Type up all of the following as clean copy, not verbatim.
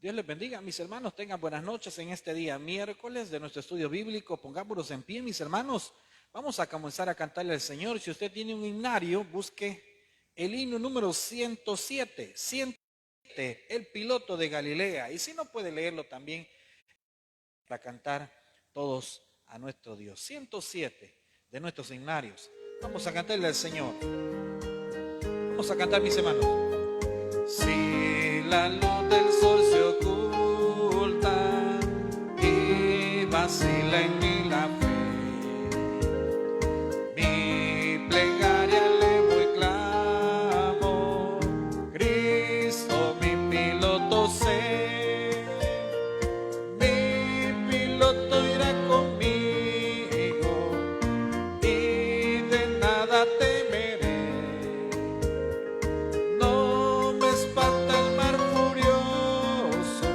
Dios les bendiga, mis hermanos, tengan buenas noches en este día miércoles de nuestro estudio bíblico. Pongámonos en pie, mis hermanos. Vamos a comenzar a cantarle al Señor. Si usted tiene un himnario, busque el himno número 107, 107, el piloto de Galilea. Y si no puede leerlo también, para cantar todos a nuestro Dios. 107 de nuestros himnarios. Vamos a cantarle al Señor. Vamos a cantar, mis hermanos. Si la luz del sol se oculta y vacila en mí la fe, mi plegaria elevo y clamo, Cristo mi piloto sé, mi piloto irá conmigo y de nada temeré. No me espanta el mar furioso,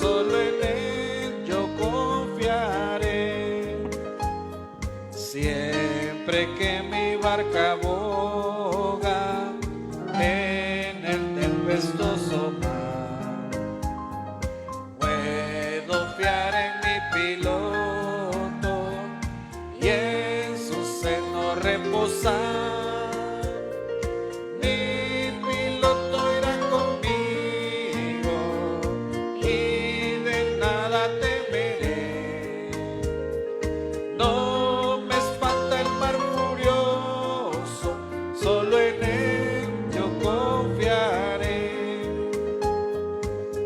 solo en él yo confiaré. Siempre que mi barca boga en el tempestuoso mar, puedo fiar en mi piloto y en su seno reposar.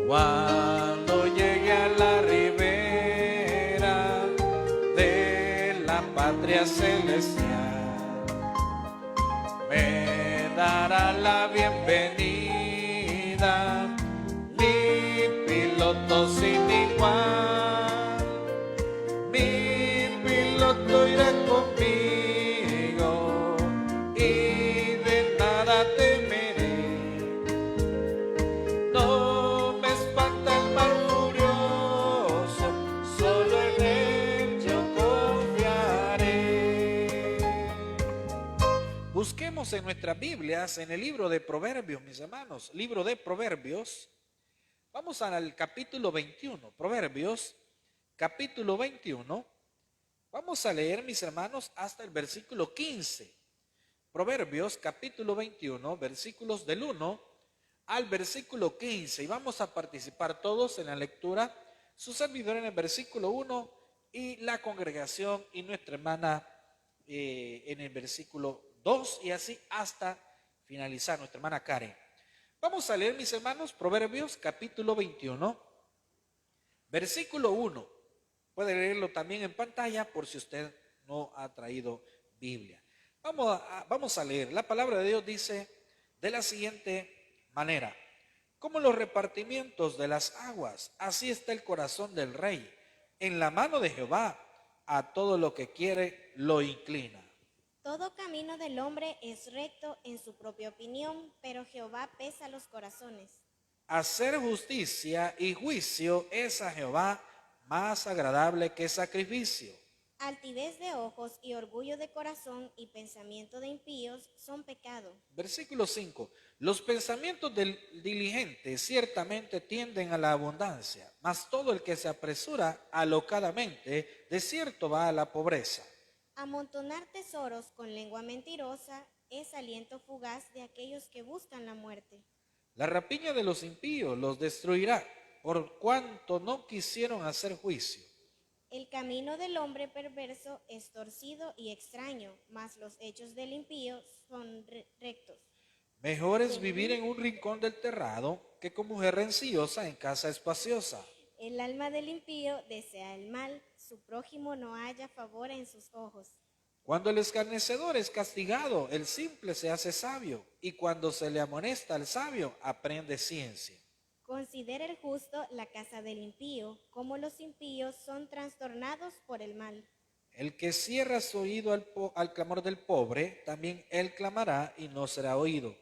Cuando llegue a la ribera de la patria celestial, me dará la bienvenida mi piloto sin igual. Mi piloto irá conmigo y de nada temeré. Busquemos en nuestras Biblias, en el libro de Proverbios, mis hermanos, libro de Proverbios. Vamos al capítulo 21, Proverbios, capítulo 21. Vamos a leer, mis hermanos, hasta el versículo 15. Proverbios, capítulo 21, versículos del 1 al versículo 15. Y vamos a participar todos en la lectura. Su servidor en el versículo 1 y la congregación y nuestra hermana en el versículo 2 y así hasta finalizar, nuestra hermana Karen. Vamos a leer, mis hermanos, Proverbios capítulo 21, versículo 1. Puede leerlo también en pantalla por si usted no ha traído Biblia. Vamos a leer. La palabra de Dios dice de la siguiente manera: como los repartimientos de las aguas, así está el corazón del rey. En la mano de Jehová, a todo lo que quiere lo inclina. Todo camino del hombre es recto en su propia opinión, pero Jehová pesa los corazones. Hacer justicia y juicio es a Jehová más agradable que sacrificio. Altivez de ojos y orgullo de corazón y pensamiento de impíos son pecado. Versículo 5. Los pensamientos del diligente ciertamente tienden a la abundancia, mas todo el que se apresura alocadamente, de cierto va a la pobreza. Amontonar tesoros con lengua mentirosa es aliento fugaz de aquellos que buscan la muerte. La rapiña de los impíos los destruirá, por cuanto no quisieron hacer juicio. El camino del hombre perverso es torcido y extraño, mas los hechos del impío son rectos. Mejor es vivir en un rincón del terrado que con mujer rencillosa en casa espaciosa. El alma del impío desea el mal, su prójimo no halla favor en sus ojos. Cuando el escarnecedor es castigado, el simple se hace sabio, y cuando se le amonesta al sabio, aprende ciencia. Considera el justo la casa del impío, como los impíos son trastornados por el mal. El que cierra su oído al clamor del pobre, también él clamará y no será oído.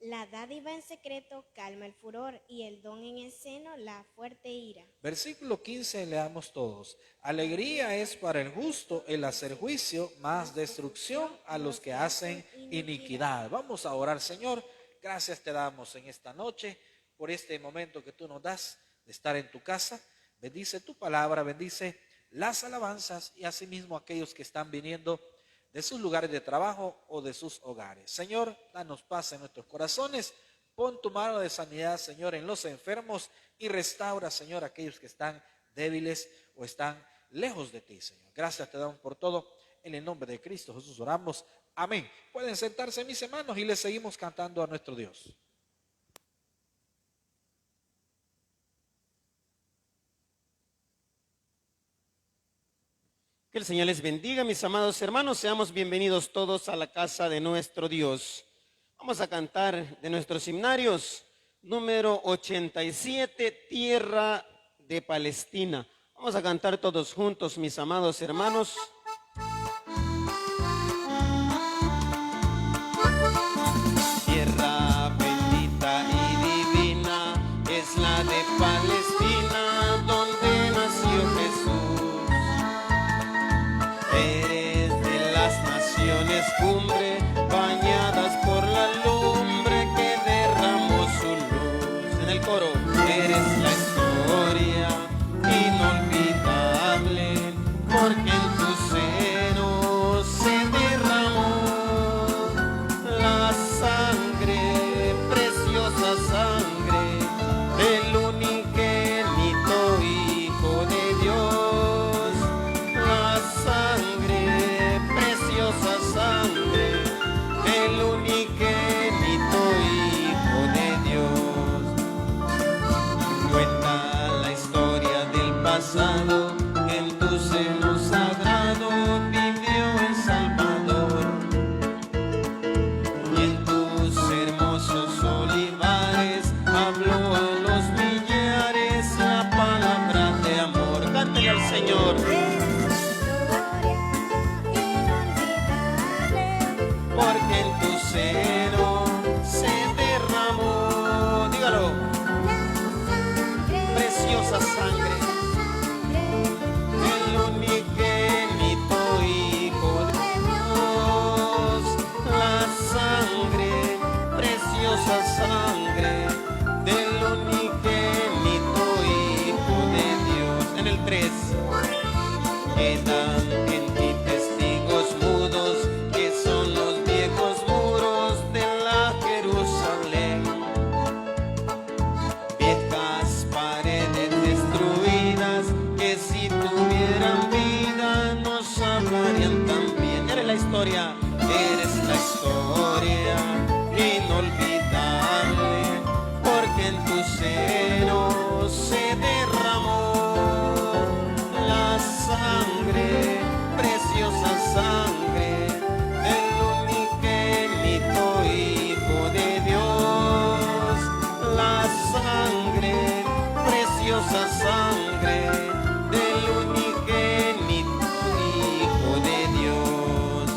La dádiva en secreto calma el furor y el don en el seno la fuerte ira. Versículo 15, leamos todos. Alegría es para el justo el hacer juicio, más destrucción a los que hacen iniquidad. Vamos a orar, Señor. Gracias te damos en esta noche por este momento que tú nos das de estar en tu casa. Bendice tu palabra, bendice las alabanzas y asimismo aquellos que están viniendo de sus lugares de trabajo o de sus hogares. Señor, danos paz en nuestros corazones. Pon tu mano de sanidad, Señor, en los enfermos y restaura, Señor, aquellos que están débiles o están lejos de ti, Señor. Gracias te damos por todo. En el nombre de Cristo Jesús oramos. Amén. Pueden sentarse, mis hermanos, y les seguimos cantando a nuestro Dios. Que el Señor les bendiga, mis amados hermanos. Seamos bienvenidos todos a la casa de nuestro Dios. Vamos a cantar de nuestros himnarios, número 87, Tierra de Palestina. Vamos a cantar todos juntos, mis amados hermanos. Tierra bendita y divina es la de Palestina, donde nació Jesús. Eres de las naciones cumbre, bañadas por la lumbre que derramó su luz. En el coro, eres la historia inolvidable, porque en tu seno se derramó la sangre, preciosa sangre del unigénito Hijo de Dios. La sangre, preciosa sangre del unigénito Hijo de Dios. Cuenta la historia del pasado, que en tu seno sagrado vivió el Salvador. Y en tus hermosos olivares habló a los millares la palabra de amor. Cántale al Señor. Porque en tu seno se derramó, dígalo, preciosa sangre del unigénito Hijo de Dios. La sangre, preciosa sangre del unigénito Hijo de Dios. En el 3, quedan en ti testigos mudos, que son los viejos muros de la Jerusalén. Viejas paredes destruidas, que si tuvieran vida nos hablarían también. Eres la historia inolvidable, porque en tu seno se derramó la sangre, preciosa sangre del unigénito Hijo de Dios. La sangre, preciosa sangre del unigénito Hijo de Dios.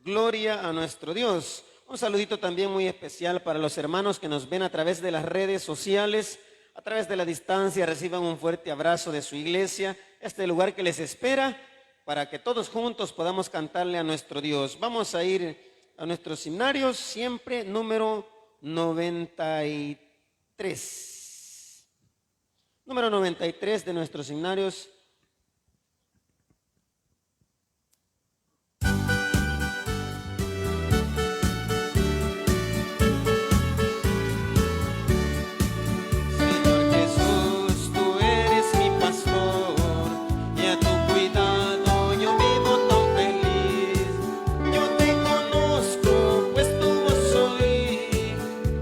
Gloria a nuestro Dios. Un saludito también muy especial para los hermanos que nos ven a través de las redes sociales, a través de la distancia. Reciban un fuerte abrazo de su iglesia, este lugar que les espera, para que todos juntos podamos cantarle a nuestro Dios. Vamos a ir a nuestros himnarios, siempre número 93. Número 93 de nuestros himnarios.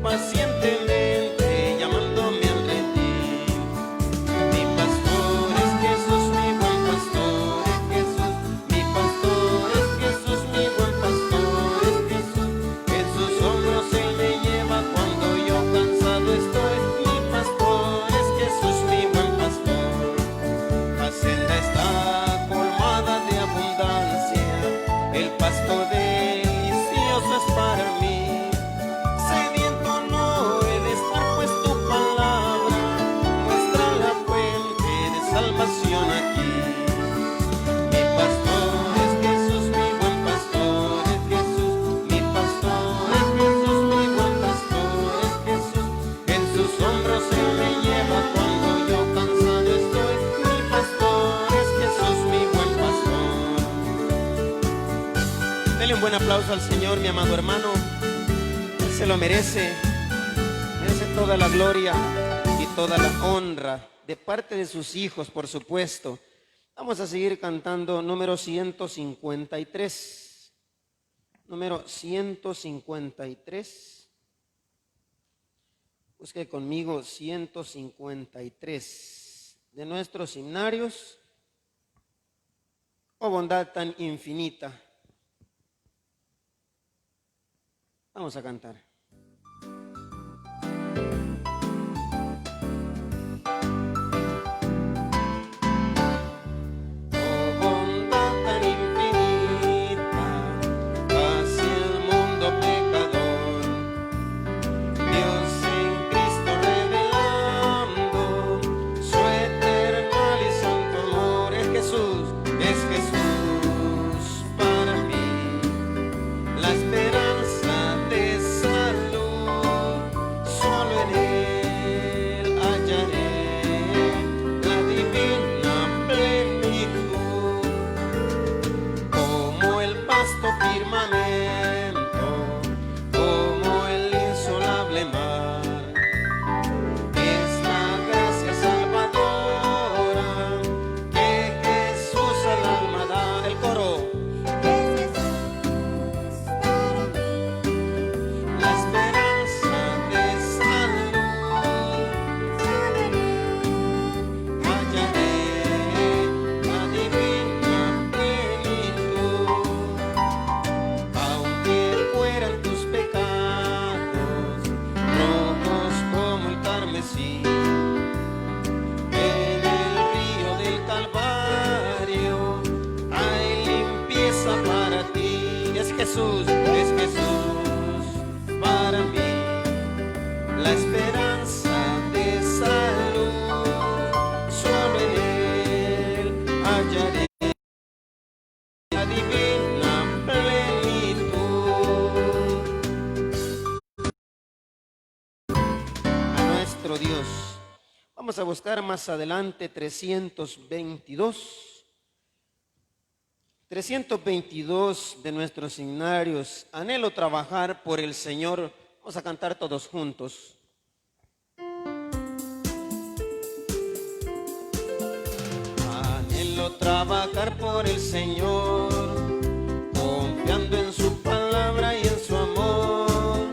Pacientemente llamándome al redil, mi pastor es Jesús. sus hombros Él me lleva cuando yo cansado estoy. Mi pastor es Jesús, mi buen pastor. Dele un buen aplauso al Señor, mi amado hermano. Él se lo merece. Merece toda la gloria y toda la honra de parte de sus hijos, por supuesto. Vamos a seguir cantando número 153. Número 153. Busque conmigo 153. De nuestros himnarios, oh bondad tan infinita. Vamos a cantar. Dios. Vamos a buscar más adelante 322. 322 de nuestros himnarios. Anhelo trabajar por el Señor. Vamos a cantar todos juntos. Anhelo trabajar por el Señor, confiando en su palabra y en su amor.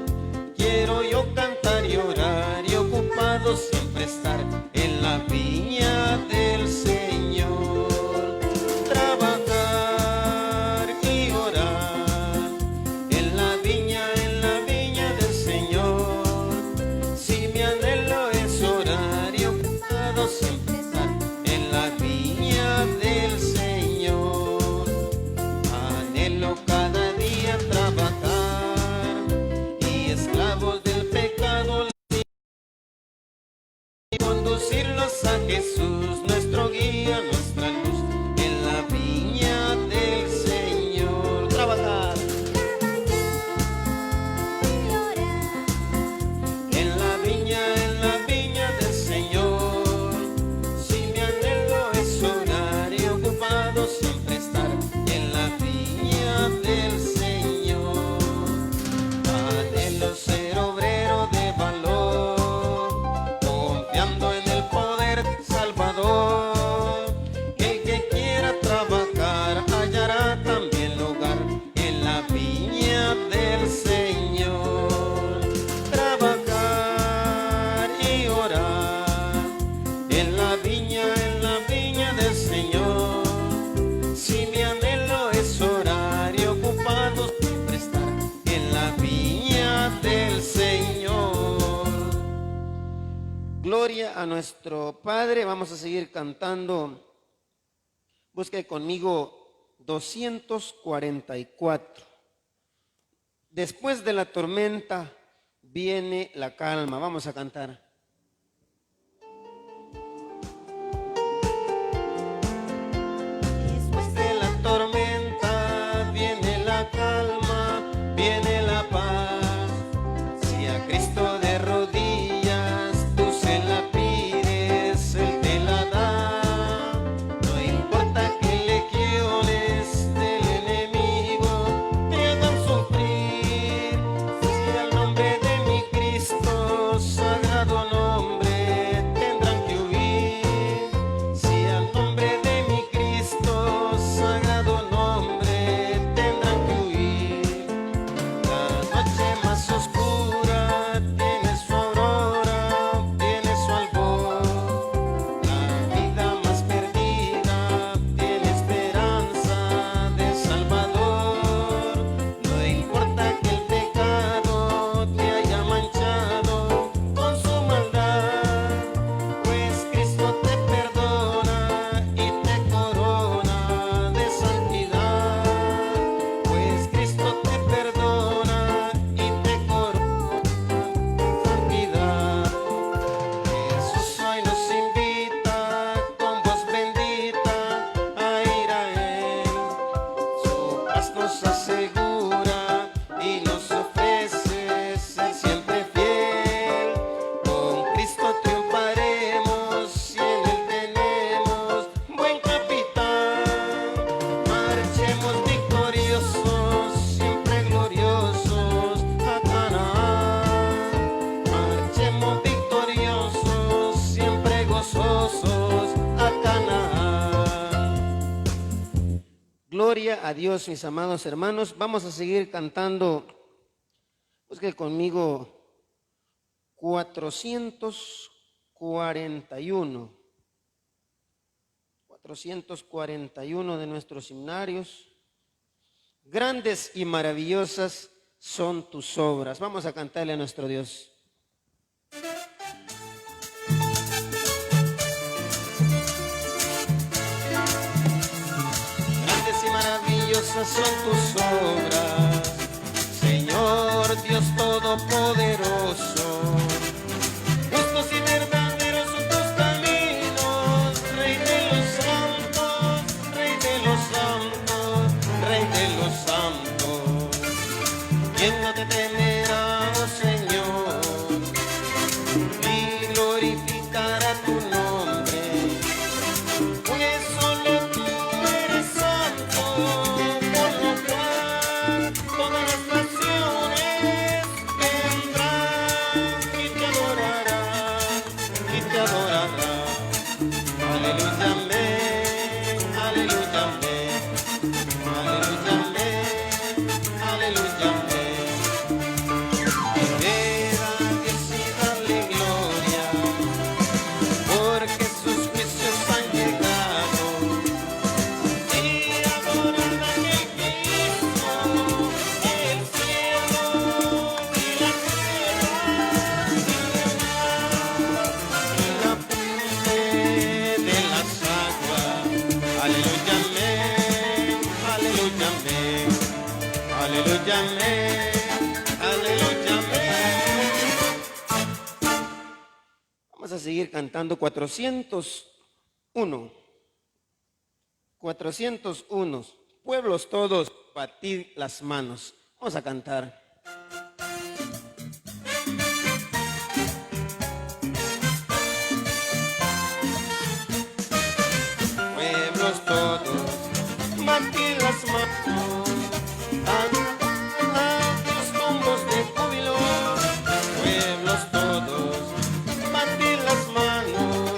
Quiero yo cantar y orar y ocupado siempre estar en la viña del Señor. Trabajar y orar en la viña del Señor. Si mi anhelo es orar y ocupado siempre estar en la viña del Señor. Anhelo cada día trabajar y esclavos del pecado y conducirlos a Jesús, nuestro guía, nuestra luz, en la viña del Señor. Trabajar en la viña del Señor. Si mi anhelo es orar y ocupado siempre estar en la viña del Señor. Anhelo ser obrero de valor, confiando en el poder salvador. El que quiera trabajar hallará también lugar en la viña del Señor. Trabajar y orar en la viña del Señor. Si mi anhelo es orar y ocupado siempre estar en la viña del Señor. Gloria a nuestro Padre. Vamos a seguir cantando. Busque conmigo 244. Después de la tormenta viene la calma. Vamos a cantar. Después de la tormenta viene la calma, viene la paz. Si a Cristo de rodillas gloria a Dios, mis amados hermanos. Vamos a seguir cantando, busque conmigo 441. 441 de nuestros himnarios. Grandes y maravillosas son tus obras. Vamos a cantarle a nuestro Dios. Grandes y maravillosas son tus obras, Señor Dios Todopoderoso. Justos y verdaderos son tus caminos, Rey de los santos, Rey de los santos, Rey de los santos. ¿Quién no te temerá, oh Señor, y glorificará tu nombre? Pues solo tú eres santo, por lo cual todas las naciones vendrán y te adorarán, y te adorarán. Aleluya, amén, aleluya, amén, aleluya, amén, aleluya, amén. Ver a Dios y darle gloria, porque sus juicios han llegado, y adorar a aquel que hizo el cielo y la tierra y la fuente de las aguas. Aleluya, amén, aleluya, amén, aleluya, amén, aleluya, amén. Vamos a seguir cantando 401. 401. Pueblos todos, batid las manos. Vamos a cantar. Pueblos todos, batid las manos. Los tumbos de júbilo. Pueblos todos, batid las manos.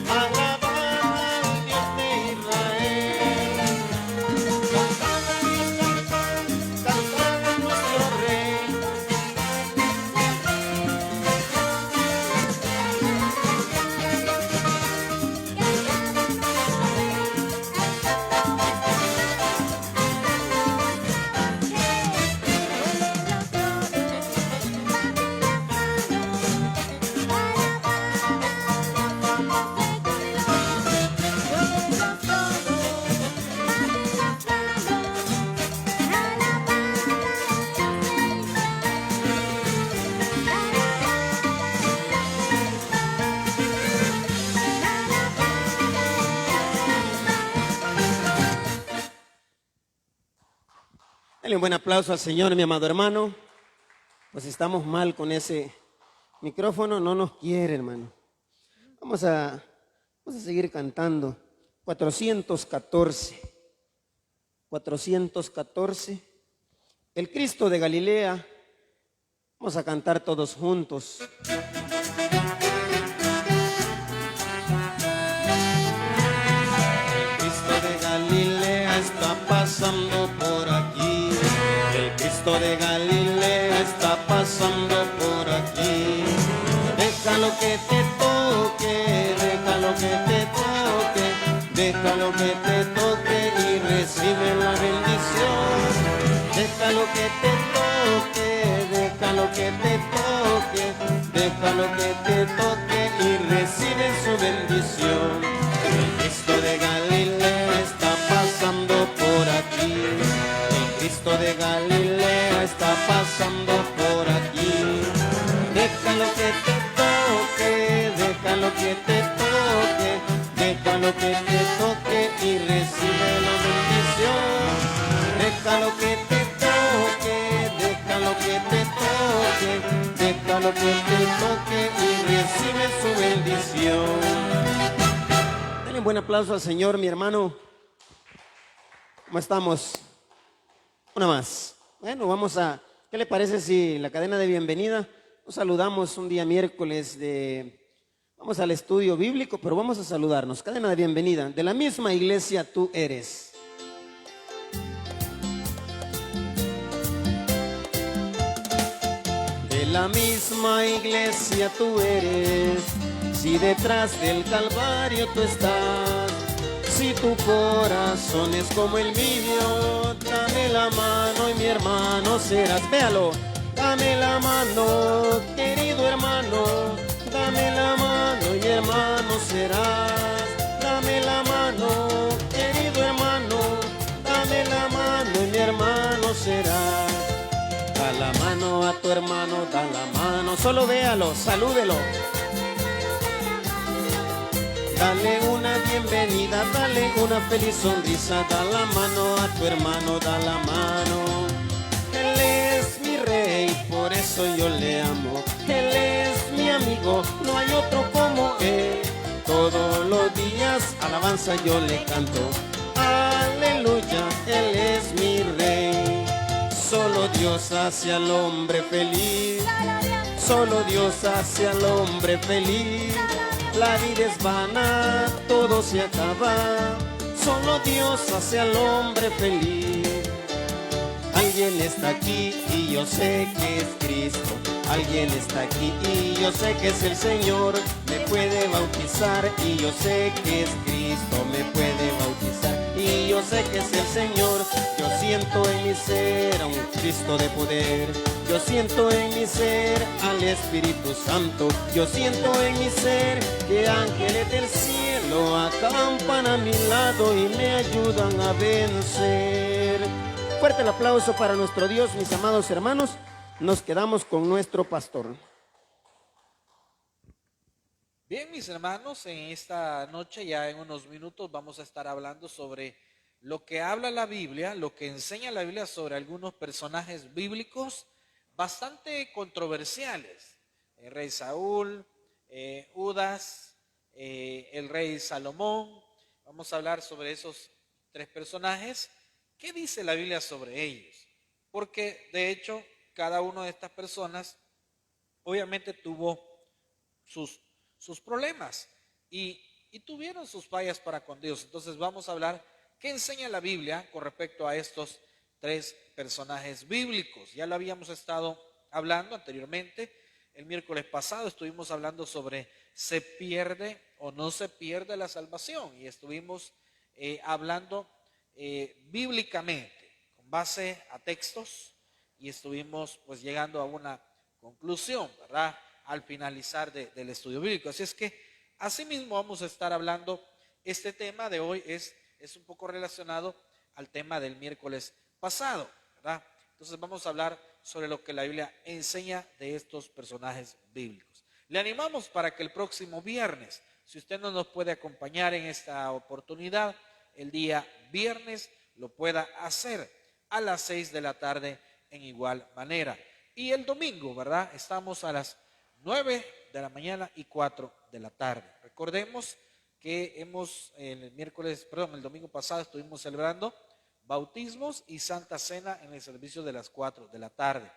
Alabad al Dios de Israel. Cantad a Dios, cantad a nuestro Rey. Dale un buen aplauso al Señor, mi amado hermano. Pues estamos mal con ese micrófono, no nos quiere, hermano. Vamos a seguir cantando. 414. 414. El Cristo de Galilea. Vamos a cantar todos juntos. El Cristo de Galilea está pasando por aquí. El Cristo de Galilea está pasando por aquí. Déjalo que te toque, déjalo que te toque, déjalo que te toque y recibe la bendición. Déjalo que te toque, déjalo que te toque, déjalo que te toque y recibe su bendición. El Cristo de Galilea está pasando por aquí. El Cristo de Galilea está pasando por aquí. Déjalo que te toque, déjalo que te toque, déjalo que te toque y recibe la bendición. Déjalo que te toque, déjalo que te toque, déjalo que te toque y recibe su bendición. Denle un buen aplauso al Señor, mi hermano. ¿Cómo estamos? Una más. Bueno, ¿qué le parece si la cadena de bienvenida nos saludamos un día miércoles vamos al estudio bíblico, pero vamos a saludarnos. Cadena de bienvenida, de la misma iglesia tú eres. de la misma iglesia tú eres, si detrás del Calvario tú estás, si tu corazón es como el mío, dame la mano y mi hermano serás. Véalo, dame la mano, querido hermano, dame la mano y hermano serás. Dame la mano, querido hermano, dame la mano y mi hermano serás. Da la mano a tu hermano, da la mano, solo véalo, salúdelo. Dale una bienvenida, dale una feliz sonrisa, da la mano a tu hermano, da la mano. Él es mi rey, por eso yo le amo. Él es mi amigo, no hay otro como él. Todos los días alabanza yo le canto. Aleluya, Él es mi rey. Solo Dios hace al hombre feliz. Solo Dios hace al hombre feliz. La vida es vana, todo se acaba. Solo Dios hace al hombre feliz. Alguien está aquí y yo sé que es Cristo. Alguien está aquí y yo sé que es el Señor. Me puede bautizar y yo sé que es Cristo. Me puede bautizar y yo sé que es el Señor. Yo siento en mi ser a un Cristo de poder. Yo siento en mi ser al Espíritu Santo. Yo siento en mi ser que ángeles del cielo acampan a mi lado y me ayudan a vencer. Fuerte el aplauso para nuestro Dios, mis amados hermanos. Nos quedamos con nuestro pastor. Bien, mis hermanos, en esta noche, ya en unos minutos, vamos a estar hablando sobre lo que habla la Biblia, lo que enseña la Biblia sobre algunos personajes bíblicos bastante controversiales. El rey Saúl, Judas, el rey Salomón. Vamos a hablar sobre esos tres personajes. ¿Qué dice la Biblia sobre ellos? Porque de hecho cada una de estas personas obviamente tuvo sus problemas y tuvieron sus fallas para con Dios. Entonces vamos a hablar qué enseña la Biblia con respecto a estos tres personajes bíblicos. Ya lo habíamos estado hablando anteriormente. El miércoles pasado estuvimos hablando sobre ¿se pierde o no se pierde la salvación? Y estuvimos hablando bíblicamente, con base a textos, y estuvimos pues llegando a una conclusión, ¿verdad? Al finalizar del estudio bíblico. Así es que asimismo vamos a estar hablando, este tema de hoy es un poco relacionado al tema del miércoles pasado, ¿verdad? Entonces vamos a hablar sobre lo que la Biblia enseña de estos personajes bíblicos. Le animamos para que el próximo viernes, si usted no nos puede acompañar en esta oportunidad, el día viernes lo pueda hacer a las 6 de la tarde en igual manera. Y el domingo, ¿verdad? Estamos a las 9 de la mañana y 4 de la tarde. Recordemos que el domingo pasado estuvimos celebrando bautismos y Santa Cena en el servicio de las 4 de la tarde.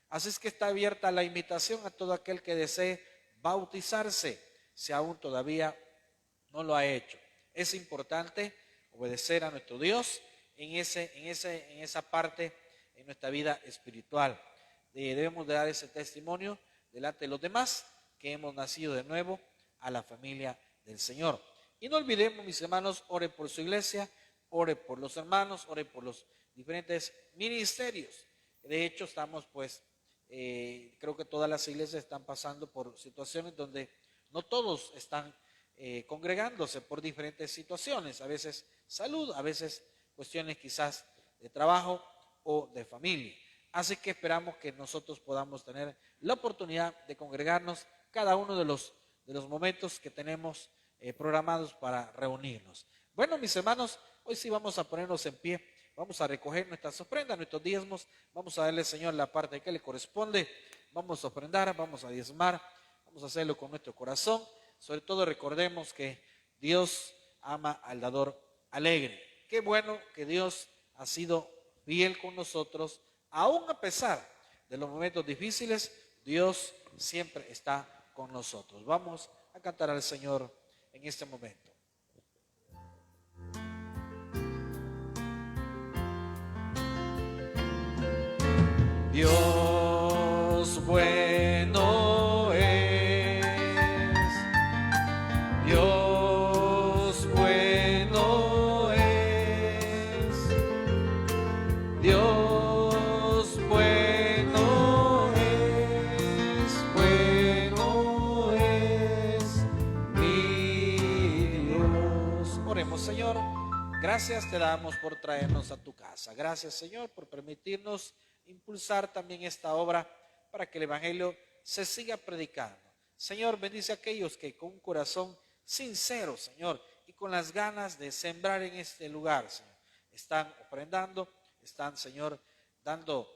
Así es que está abierta la invitación a todo aquel que desee bautizarse, si aún todavía no lo ha hecho. Es importante obedecer a nuestro Dios en esa parte en nuestra vida espiritual. Debemos de dar ese testimonio delante de los demás que hemos nacido de nuevo a la familia del Señor. Y no olvidemos, mis hermanos, ore por su iglesia, ore por los hermanos, ore por los diferentes ministerios. De hecho, estamos creo que todas las iglesias están pasando por situaciones donde no todos están congregándose por diferentes situaciones, a veces salud, a veces cuestiones quizás de trabajo o de familia. Así que esperamos que nosotros podamos tener la oportunidad de congregarnos cada uno de los momentos que tenemos programados para reunirnos. Bueno, mis hermanos, hoy sí vamos a ponernos en pie, vamos a recoger nuestras ofrendas, nuestros diezmos, vamos a darle al Señor la parte que le corresponde, vamos a ofrendar, vamos a diezmar, vamos a hacerlo con nuestro corazón. Sobre todo recordemos que Dios ama al dador alegre. Qué bueno que Dios ha sido fiel con nosotros, aún a pesar de los momentos difíciles, Dios siempre está con nosotros. Vamos a cantar al Señor en este momento. Dios bueno decimos, Señor, gracias te damos por traernos a tu casa. Gracias, Señor, por permitirnos impulsar también esta obra para que el Evangelio se siga predicando. Señor, bendice a aquellos que con un corazón sincero, Señor, y con las ganas de sembrar en este lugar, Señor, están ofrendando, están, Señor, dando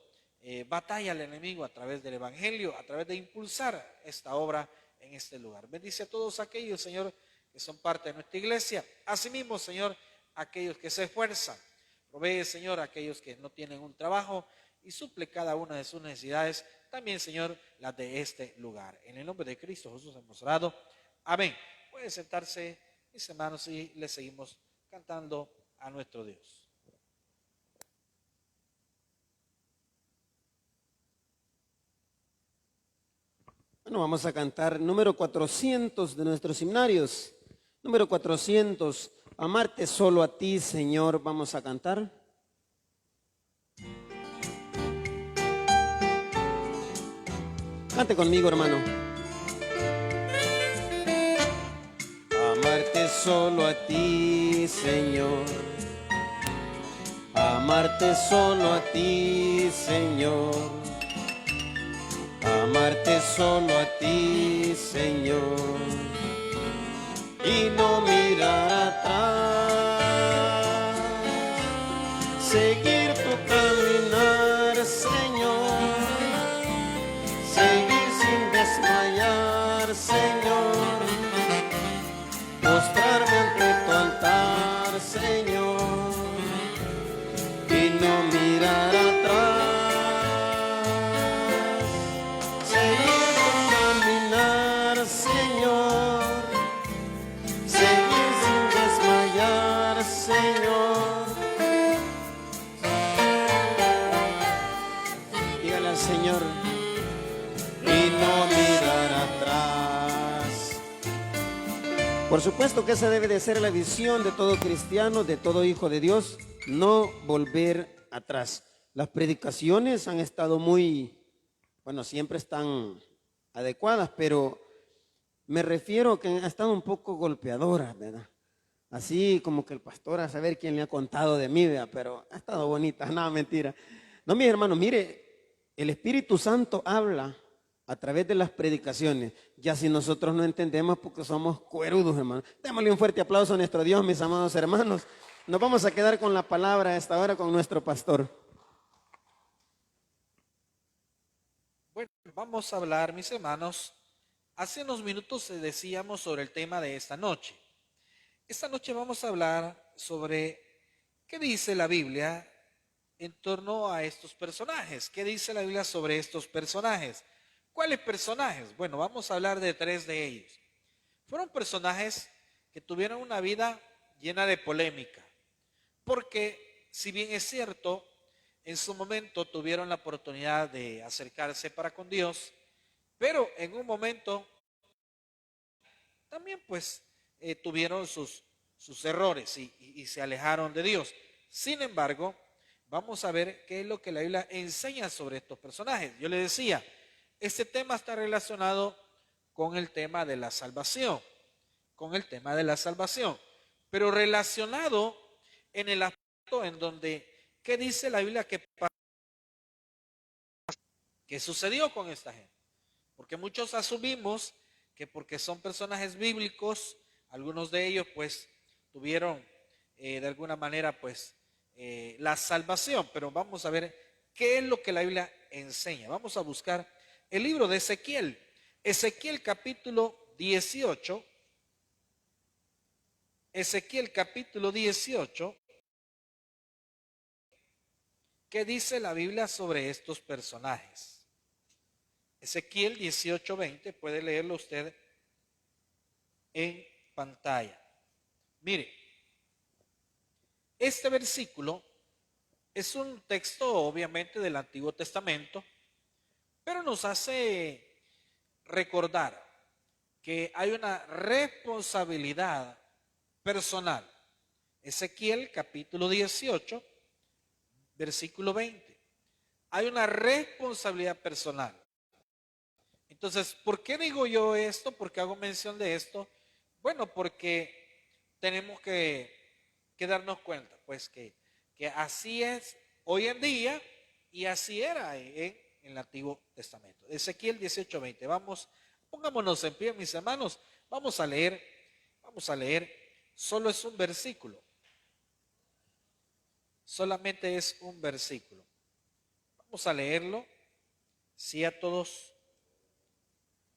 batalla al enemigo a través del Evangelio, a través de impulsar esta obra en este lugar. Bendice a todos aquellos, Señor, que son parte de nuestra iglesia. Asimismo, Señor, aquellos que se esfuerzan. Provee, Señor, a aquellos que no tienen un trabajo y suple cada una de sus necesidades. También, Señor, las de este lugar. En el nombre de Cristo Jesús hemos orado. Amén. Pueden sentarse, mis hermanos, y le seguimos cantando a nuestro Dios. Bueno, vamos a cantar número 400 de nuestros himnarios. Número 400, amarte solo a ti, Señor. Vamos a cantar. Cante conmigo, hermano. Amarte solo a ti, Señor. Amarte solo a ti, Señor. Amarte solo a ti, Señor, y no mirar atrás, seguir tu caminar, Señor, seguir sin desmayar, Señor, postrarme ante tu altar, Señor, y no mirar atrás. Señor, y no mirar atrás. Por supuesto que esa debe de ser la visión de todo cristiano, de todo hijo de Dios, no volver atrás. Las predicaciones han estado siempre están adecuadas, pero me refiero que han estado un poco golpeadoras, ¿verdad? Así como que el pastor a saber quién le ha contado de mí, ¿verdad? Pero ha estado bonita, nada, mentira. No, mi hermano, mire, el Espíritu Santo habla a través de las predicaciones. Ya si nosotros no entendemos porque somos cuerudos, hermano. Démosle un fuerte aplauso a nuestro Dios, mis amados hermanos. Nos vamos a quedar con la palabra a esta hora con nuestro pastor. Bueno, vamos a hablar, mis hermanos. Hace unos minutos decíamos sobre el tema de esta noche. Esta noche vamos a hablar sobre qué dice la Biblia en torno a estos personajes. ¿Qué dice la Biblia sobre estos personajes? ¿Cuáles personajes? Bueno, vamos a hablar de 3 de ellos. Fueron personajes que tuvieron una vida llena de polémica, porque si bien es cierto, en su momento tuvieron la oportunidad de acercarse para con Dios, pero en un momento también tuvieron sus errores y se alejaron de Dios. Sin embargo, vamos a ver qué es lo que la Biblia enseña sobre estos personajes. Yo le decía, este tema está relacionado con el tema de la salvación, pero relacionado en el aspecto en donde, ¿qué dice la Biblia que sucedió con esta gente? Porque muchos asumimos que porque son personajes bíblicos, algunos de ellos tuvieron de alguna manera la salvación, pero vamos a ver qué es lo que la Biblia enseña. Vamos a buscar el libro de Ezequiel, Ezequiel capítulo 18, Ezequiel capítulo 18, ¿qué dice la Biblia sobre estos personajes? Ezequiel 18:20, puede leerlo usted en pantalla. Mire, este versículo es un texto obviamente del Antiguo Testamento, pero nos hace recordar que hay una responsabilidad personal. Ezequiel capítulo 18, versículo 20. Hay una responsabilidad personal. Entonces, ¿por qué digo yo esto? ¿Por qué hago mención de esto? Bueno, porque tenemos que que darnos cuenta, pues que así es hoy en día y así era en el Antiguo Testamento. Ezequiel 18:20. Vamos, pongámonos en pie, mis hermanos. Vamos a leer. Solo es un versículo. Solamente es un versículo. Vamos a leerlo. Si ya todos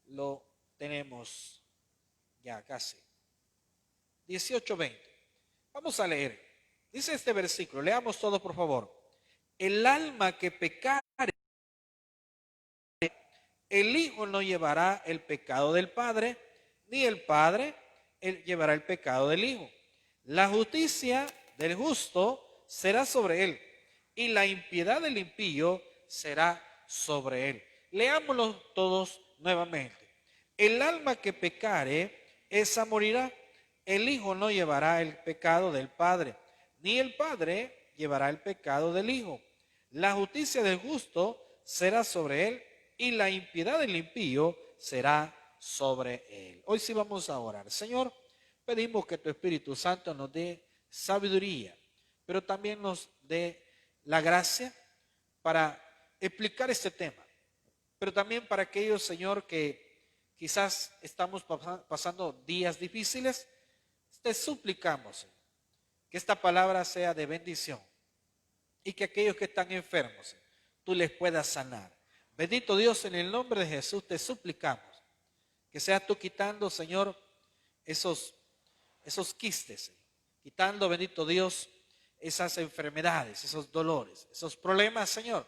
lo tenemos ya casi. 18:20. Vamos a leer. Dice este versículo. Leamos todos, por favor. El alma que pecare, el Hijo no llevará el pecado del Padre, ni el Padre llevará el pecado del Hijo. La justicia del justo será sobre él, y la impiedad del impío será sobre él. Leámoslo todos nuevamente. El alma que pecare, esa morirá. El Hijo no llevará el pecado del Padre, ni el Padre llevará el pecado del Hijo. La justicia del justo será sobre él, y la impiedad del impío será sobre él. Hoy sí vamos a orar. Señor, pedimos que tu Espíritu Santo nos dé sabiduría, pero también nos dé la gracia para explicar este tema. Pero también para aquellos, Señor, que quizás estamos pasando días difíciles, te suplicamos que esta palabra sea de bendición y que aquellos que están enfermos, tú les puedas sanar. Bendito Dios, en el nombre de Jesús te suplicamos que seas tú quitando, Señor, esos quistes, quitando, bendito Dios, esas enfermedades, esos dolores, esos problemas, Señor,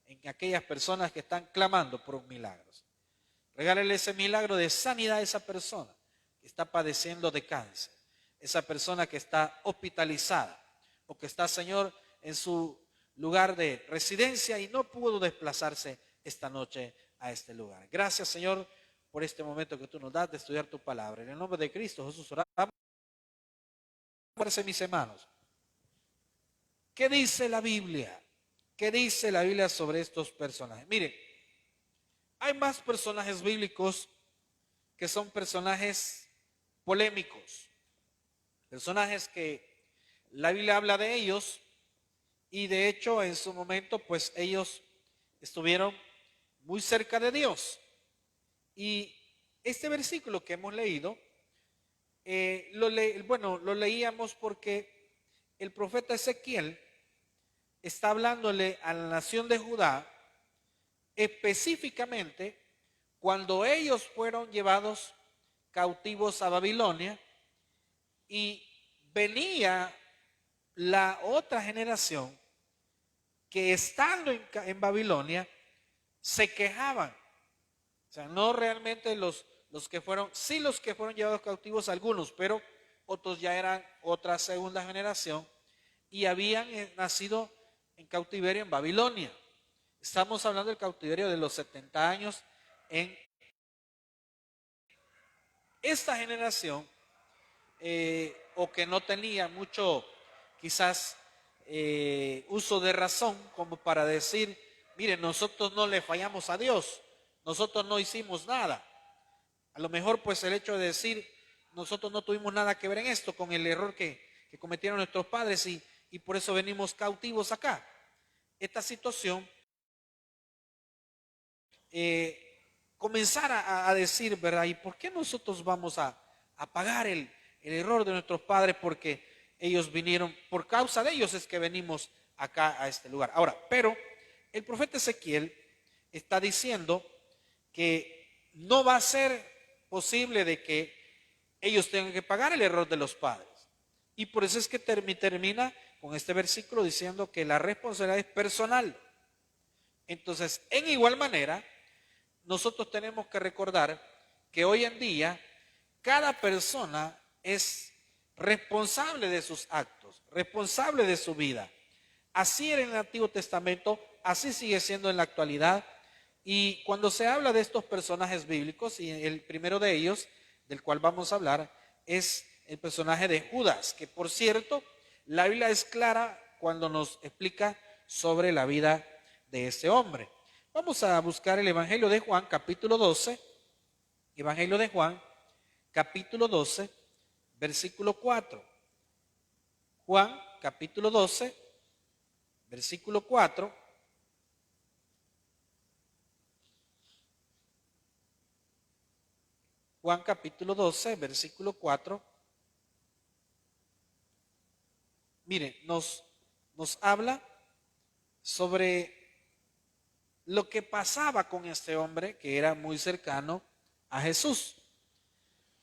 en aquellas personas que están clamando por un milagro. Regálale ese milagro de sanidad a esa persona que está padeciendo de cáncer, esa persona que está hospitalizada o que está, Señor, en su lugar de residencia y no pudo desplazarse esta noche a este lugar. Gracias, Señor, por este momento que tú nos das de estudiar tu palabra. En el nombre de Cristo Jesús oramos. Parece, mis hermanos, ¿qué dice la Biblia? ¿Qué dice la Biblia sobre estos personajes? Miren, hay más personajes bíblicos que son personajes polémicos, personajes que la Biblia habla de ellos y de hecho en su momento pues ellos estuvieron muy cerca de Dios. Y este versículo que hemos leído, lo leíamos porque el profeta Ezequiel está hablándole a la nación de Judá específicamente cuando ellos fueron llevados cautivos a Babilonia y venía la otra generación que estando en Babilonia se quejaban. O sea, no realmente los que fueron, sí los que fueron llevados cautivos algunos, pero otros ya eran otra segunda generación y habían nacido en cautiverio en Babilonia. Estamos hablando del cautiverio de los 70 años en esta generación, o que no tenía mucho, quizás, uso de razón como para decir, miren, nosotros no le fallamos a Dios, nosotros no hicimos nada. A lo mejor pues el hecho de decir, nosotros no tuvimos nada que ver en esto con el error que cometieron nuestros padres y por eso venimos cautivos acá. Esta situación comenzar a decir, ¿verdad? ¿Y por qué nosotros vamos a pagar el error de nuestros padres? Porque ellos vinieron, por causa de ellos es que venimos acá a este lugar. Ahora, pero el profeta Ezequiel está diciendo que no va a ser posible de que ellos tengan que pagar el error de los padres. Y por eso es que termina con este versículo diciendo que la responsabilidad es personal. Entonces, en igual manera, nosotros tenemos que recordar que hoy en día cada persona es responsable de sus actos, responsable de su vida. Así era en el Antiguo Testamento, así sigue siendo en la actualidad. Y cuando se habla de estos personajes bíblicos, y el primero de ellos, del cual vamos a hablar, es el personaje de Judas, que por cierto, la Biblia es clara cuando nos explica sobre la vida de ese hombre. Vamos a buscar el Evangelio de Juan, capítulo 12. Evangelio de Juan, capítulo 12, versículo 4. Juan capítulo 12, versículo 4. Juan capítulo 12, versículo 4. Mire, nos habla sobre lo que pasaba con este hombre que era muy cercano a Jesús.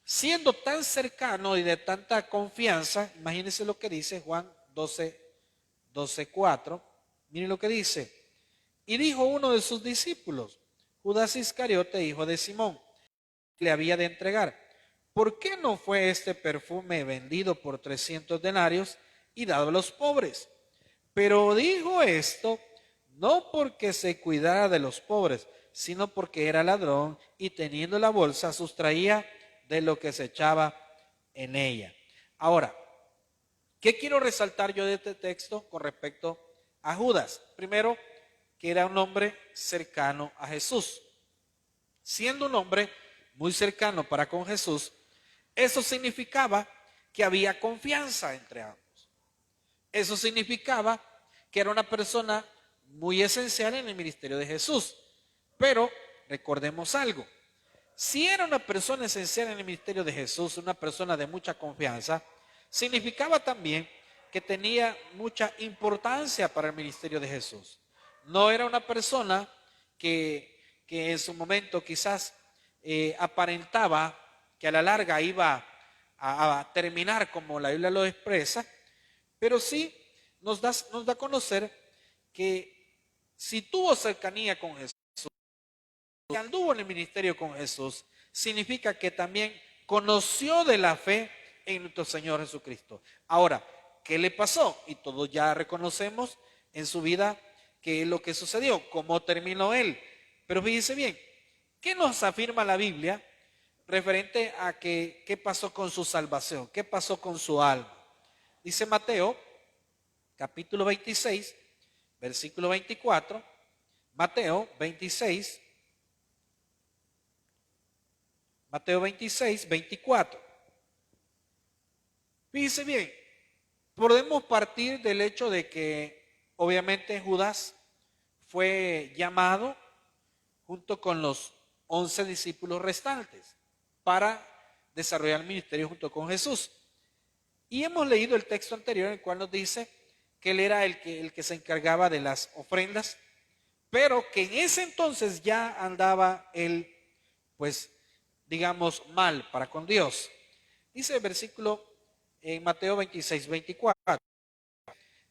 Siendo tan cercano y de tanta confianza, imagínense lo que dice Juan 12, 4. Miren lo que dice. Y dijo uno de sus discípulos, Judas Iscariote, hijo de Simón, le había de entregar: ¿por qué no fue este perfume vendido por 300 denarios y dado a los pobres? Pero dijo esto no porque se cuidara de los pobres, sino porque era ladrón y teniendo la bolsa sustraía de lo que se echaba en ella. Ahora, ¿qué quiero resaltar yo de este texto con respecto a Judas? Primero, que era un hombre cercano a Jesús. Siendo un hombre muy cercano para con Jesús, eso significaba que había confianza entre ambos. Eso significaba que era una persona muy esencial en el ministerio de Jesús. Pero recordemos algo. Si era una persona esencial en el ministerio de Jesús, una persona de mucha confianza, significaba también que tenía mucha importancia para el ministerio de Jesús. No era una persona que en su momento quizás aparentaba que a la larga iba a terminar como la Biblia lo expresa, pero sí nos da a conocer que si tuvo cercanía con Jesús, que anduvo en el ministerio con Jesús, significa que también conoció de la fe en nuestro Señor Jesucristo. Ahora, ¿qué le pasó? Y todos ya reconocemos en su vida qué es lo que sucedió, cómo terminó él. Pero fíjense bien, ¿qué nos afirma la Biblia referente a qué pasó con su salvación? ¿Qué pasó con su alma? Dice Mateo, capítulo 26, versículo 24. Mateo 26, 24. Fíjense bien, podemos partir del hecho de que obviamente Judas fue llamado junto con los 11 discípulos restantes para desarrollar el ministerio junto con Jesús. Y hemos leído el texto anterior en el cual nos dice que él era el que se encargaba de las ofrendas, pero que en ese entonces ya andaba él, pues, digamos, mal para con Dios. Dice el versículo en Mateo 26, 24.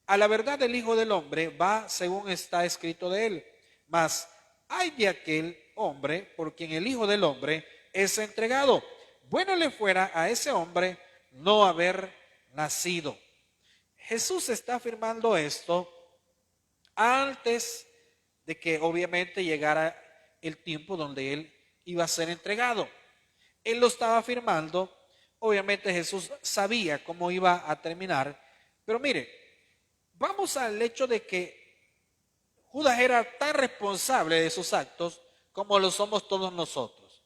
A la verdad el Hijo del Hombre va según está escrito de él, mas ay de aquel hombre por quien el Hijo del Hombre es entregado. Bueno le fuera a ese hombre no haber nacido. Jesús está afirmando esto antes de que obviamente llegara el tiempo donde él iba a ser entregado. Él lo estaba afirmando, obviamente Jesús sabía cómo iba a terminar, pero mire, vamos al hecho de que Judas era tan responsable de sus actos como lo somos todos nosotros.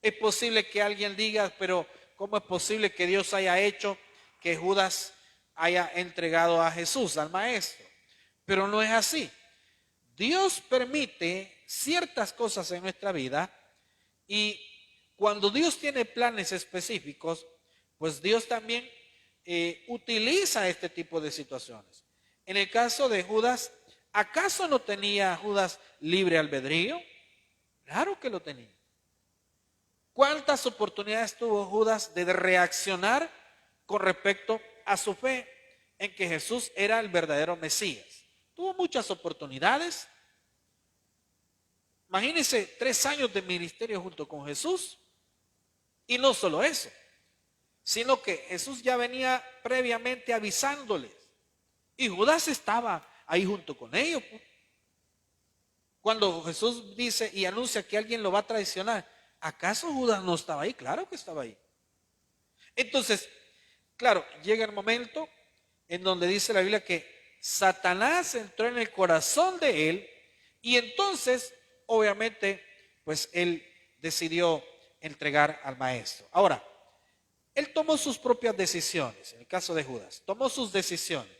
Es posible que alguien diga, pero ¿cómo es posible que Dios haya hecho que Judas haya entregado a Jesús, al Maestro? Pero no es así. Dios permite ciertas cosas en nuestra vida y cuando Dios tiene planes específicos, pues Dios también utiliza este tipo de situaciones. En el caso de Judas, ¿acaso no tenía Judas libre albedrío? Claro que lo tenía. ¿Cuántas oportunidades tuvo Judas de reaccionar con respecto a su fe en que Jesús era el verdadero Mesías? Tuvo muchas oportunidades. Imagínense 3 años de ministerio junto con Jesús. Y no solo eso, sino que Jesús ya venía previamente avisándoles. Y Judas estaba ahí junto con ellos. Cuando Jesús dice y anuncia que alguien lo va a traicionar, ¿acaso Judas no estaba ahí? Claro que estaba ahí. Entonces, claro, llega el momento en donde dice la Biblia que Satanás entró en el corazón de él y entonces, obviamente, pues él decidió entregar al Maestro. Ahora, Él tomó sus propias decisiones, en el caso de Judas, tomó sus decisiones.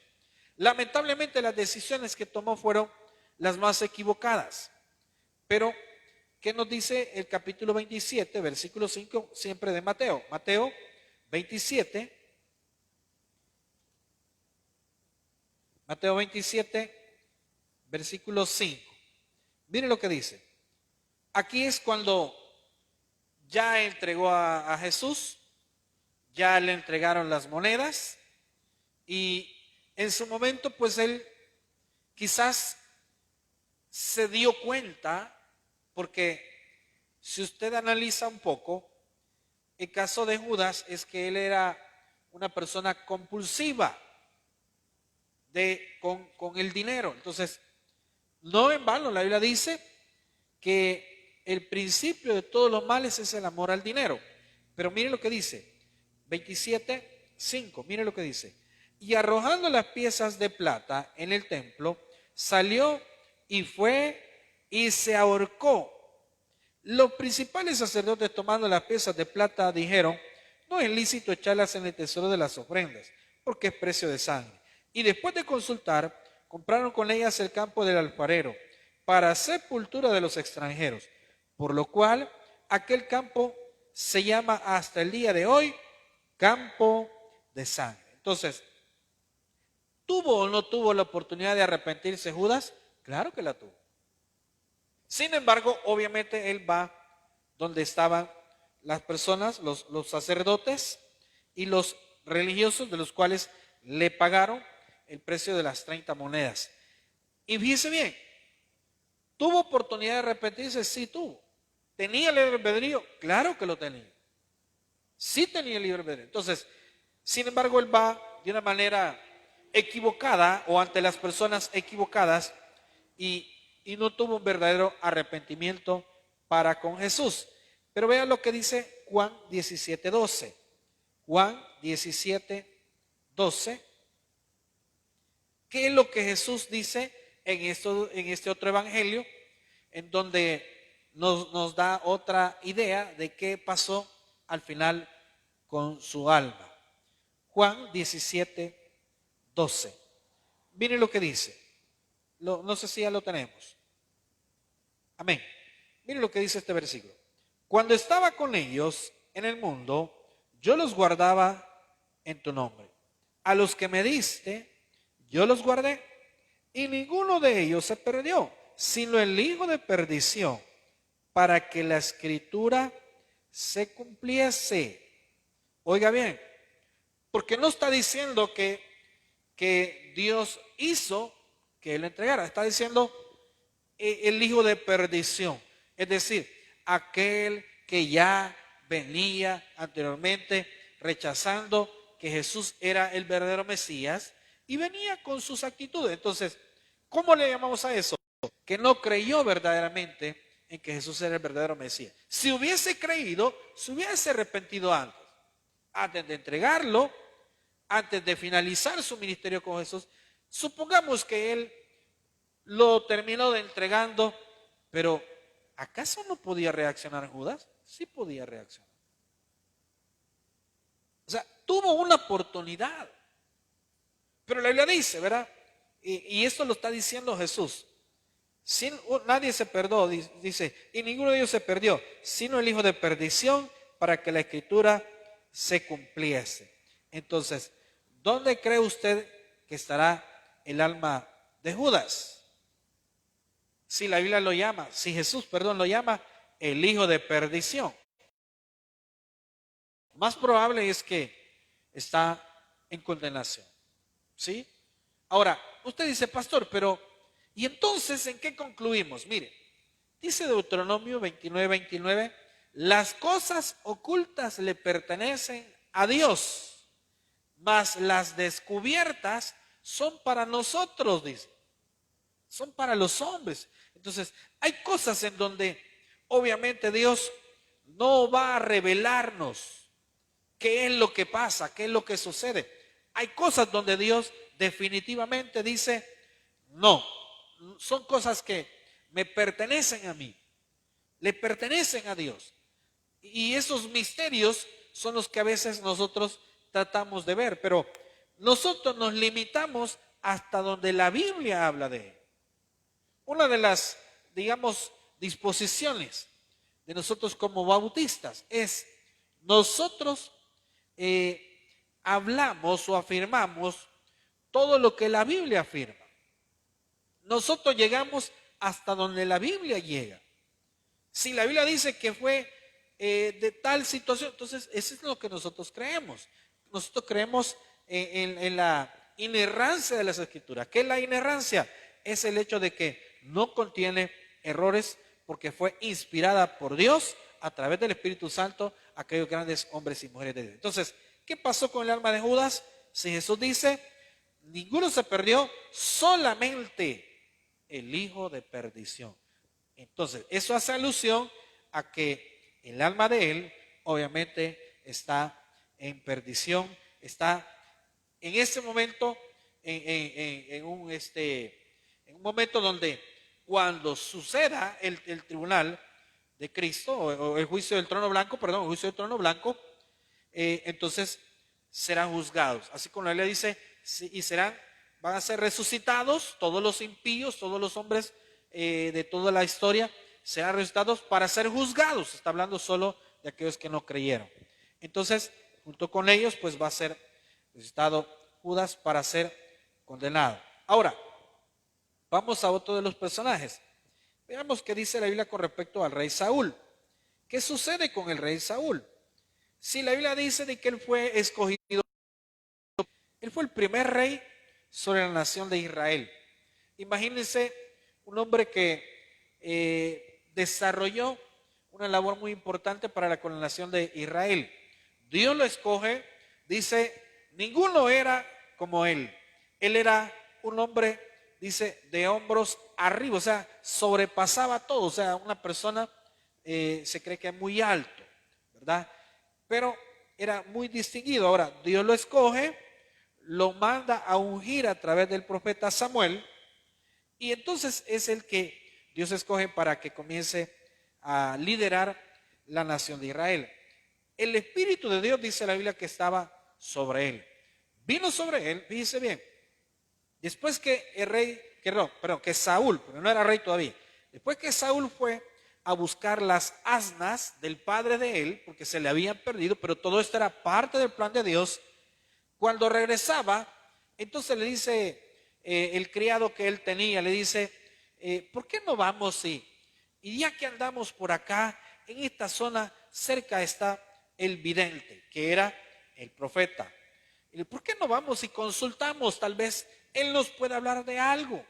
Lamentablemente las decisiones que tomó fueron las más equivocadas. Pero, ¿qué nos dice el capítulo 27, versículo 5, siempre de Mateo? Mateo 27, versículo 5. Miren lo que dice. Aquí es cuando ya entregó a Jesús, ya le entregaron las monedas y en su momento pues él quizás se dio cuenta, porque si usted analiza un poco, el caso de Judas es que él era una persona compulsiva con el dinero. Entonces, no en vano la Biblia dice que el principio de todos los males es el amor al dinero. Pero mire lo que dice, 27:5, mire lo que dice. Y arrojando las piezas de plata en el templo, salió y fue y se ahorcó. Los principales sacerdotes, tomando las piezas de plata, dijeron: no es lícito echarlas en el tesoro de las ofrendas, porque es precio de sangre. Y después de consultar, compraron con ellas el campo del alfarero, para sepultura de los extranjeros, por lo cual aquel campo se llama hasta el día de hoy campo de sangre. Entonces, ¿tuvo o no tuvo la oportunidad de arrepentirse Judas? Claro que la tuvo. Sin embargo, obviamente él va donde estaban las personas, los sacerdotes y los religiosos, de los cuales le pagaron el precio de las 30 monedas. Y fíjese bien, ¿tuvo oportunidad de arrepentirse? Sí tuvo. ¿Tenía libre albedrío? Claro que lo tenía. Sí tenía libre albedrío. Entonces, sin embargo, él va de una manera equivocada o ante las personas equivocadas y no tuvo un verdadero arrepentimiento para con Jesús. Pero vean lo que dice Juan 17:12. Juan 17:12. ¿Qué es lo que Jesús dice en este otro evangelio? En donde nos da otra idea de qué pasó al final con su alma. Juan 17:12. Miren lo que dice. No sé si ya lo tenemos. Amén. Miren lo que dice este versículo. Cuando estaba con ellos en el mundo, yo los guardaba en tu nombre. A los que me diste, yo los guardé. Y ninguno de ellos se perdió, sino el hijo de perdición, para que la escritura se cumpliese. Oiga bien, porque no está diciendo que Dios hizo que él entregara, está diciendo el hijo de perdición, es decir, aquel que ya venía anteriormente rechazando que Jesús era el verdadero Mesías y venía con sus actitudes. Entonces, ¿cómo le llamamos a eso? Que no creyó verdaderamente en que Jesús era el verdadero Mesías. Si hubiese creído, se hubiese arrepentido antes de entregarlo, antes de finalizar su ministerio con Jesús. Supongamos que él lo terminó de entregando, pero ¿acaso no podía reaccionar Judas? Sí podía reaccionar. O sea, tuvo una oportunidad. Pero la Biblia dice, ¿verdad? Y esto lo está diciendo Jesús. Nadie se perdió, dice, y ninguno de ellos se perdió, sino el hijo de perdición, para que la escritura se cumpliese. Entonces, ¿dónde cree usted que estará el alma de Judas? Si la Biblia lo llama, si Jesús, lo llama el hijo de perdición. Más probable es que está en condenación. ¿Sí? Ahora, usted dice, pastor, pero ¿y entonces en qué concluimos? Mire, dice Deuteronomio 29:29, las cosas ocultas le pertenecen a Dios, mas las descubiertas son para nosotros, dice. Son para los hombres. Entonces, hay cosas en donde obviamente Dios no va a revelarnos qué es lo que pasa, qué es lo que sucede. Hay cosas donde Dios definitivamente dice, no, son cosas que me pertenecen a mí, le pertenecen a Dios. Y esos misterios son los que a veces nosotros tratamos de ver, pero nosotros nos limitamos hasta donde la Biblia habla de él. Una de las, digamos, disposiciones de nosotros como bautistas es nosotros hablamos o afirmamos todo lo que la Biblia afirma. Nosotros llegamos hasta donde la Biblia llega. Si la Biblia dice que fue de tal situación, entonces eso es lo que nosotros creemos. Nosotros creemos en la inerrancia de las Escrituras. ¿Qué es la inerrancia? Es el hecho de que no contiene errores porque fue inspirada por Dios a través del Espíritu Santo a aquellos grandes hombres y mujeres de Dios. Entonces, ¿qué pasó con el alma de Judas? Si Jesús dice, ninguno se perdió, solamente el hijo de perdición. Entonces, eso hace alusión a que el alma de él obviamente está en perdición, está en ese momento en un momento donde cuando suceda el tribunal de Cristo o el juicio del trono blanco, perdón, el juicio del trono blanco, entonces serán juzgados. Así como la Biblia dice, y van a ser resucitados todos los impíos, todos los hombres de toda la historia serán resucitados para ser juzgados. Está hablando solo de aquellos que no creyeron. Entonces, junto con ellos, pues va a ser resucitado Judas para ser condenado. Ahora, vamos a otro de los personajes. Veamos qué dice la Biblia con respecto al rey Saúl. ¿Qué sucede con el rey Saúl? Si la Biblia dice de que él fue escogido, él fue el primer rey sobre la nación de Israel. Imagínense un hombre que desarrolló una labor muy importante para la nación de Israel. Dios lo escoge, dice, ninguno era como él. Él era un hombre, dice, de hombros arriba, o sea, sobrepasaba todo. O sea, una persona se cree que es muy alto, ¿verdad? Pero era muy distinguido. Ahora, Dios lo escoge, lo manda a ungir a través del profeta Samuel, y entonces es el que Dios escoge para que comience a liderar la nación de Israel. El Espíritu de Dios, dice la Biblia, que estaba sobre él. Vino sobre él, fíjese bien, después que el rey, que Saúl, pero no era rey todavía, después que Saúl fue a buscar las asnas del padre de él, porque se le habían perdido, pero todo esto era parte del plan de Dios. Cuando regresaba, entonces le dice el criado que él tenía, le dice, ¿por qué no vamos y ya que andamos por acá, en esta zona, cerca está el vidente, que era el profeta? Y ¿por qué no vamos y consultamos? Tal vez él nos pueda hablar de algo.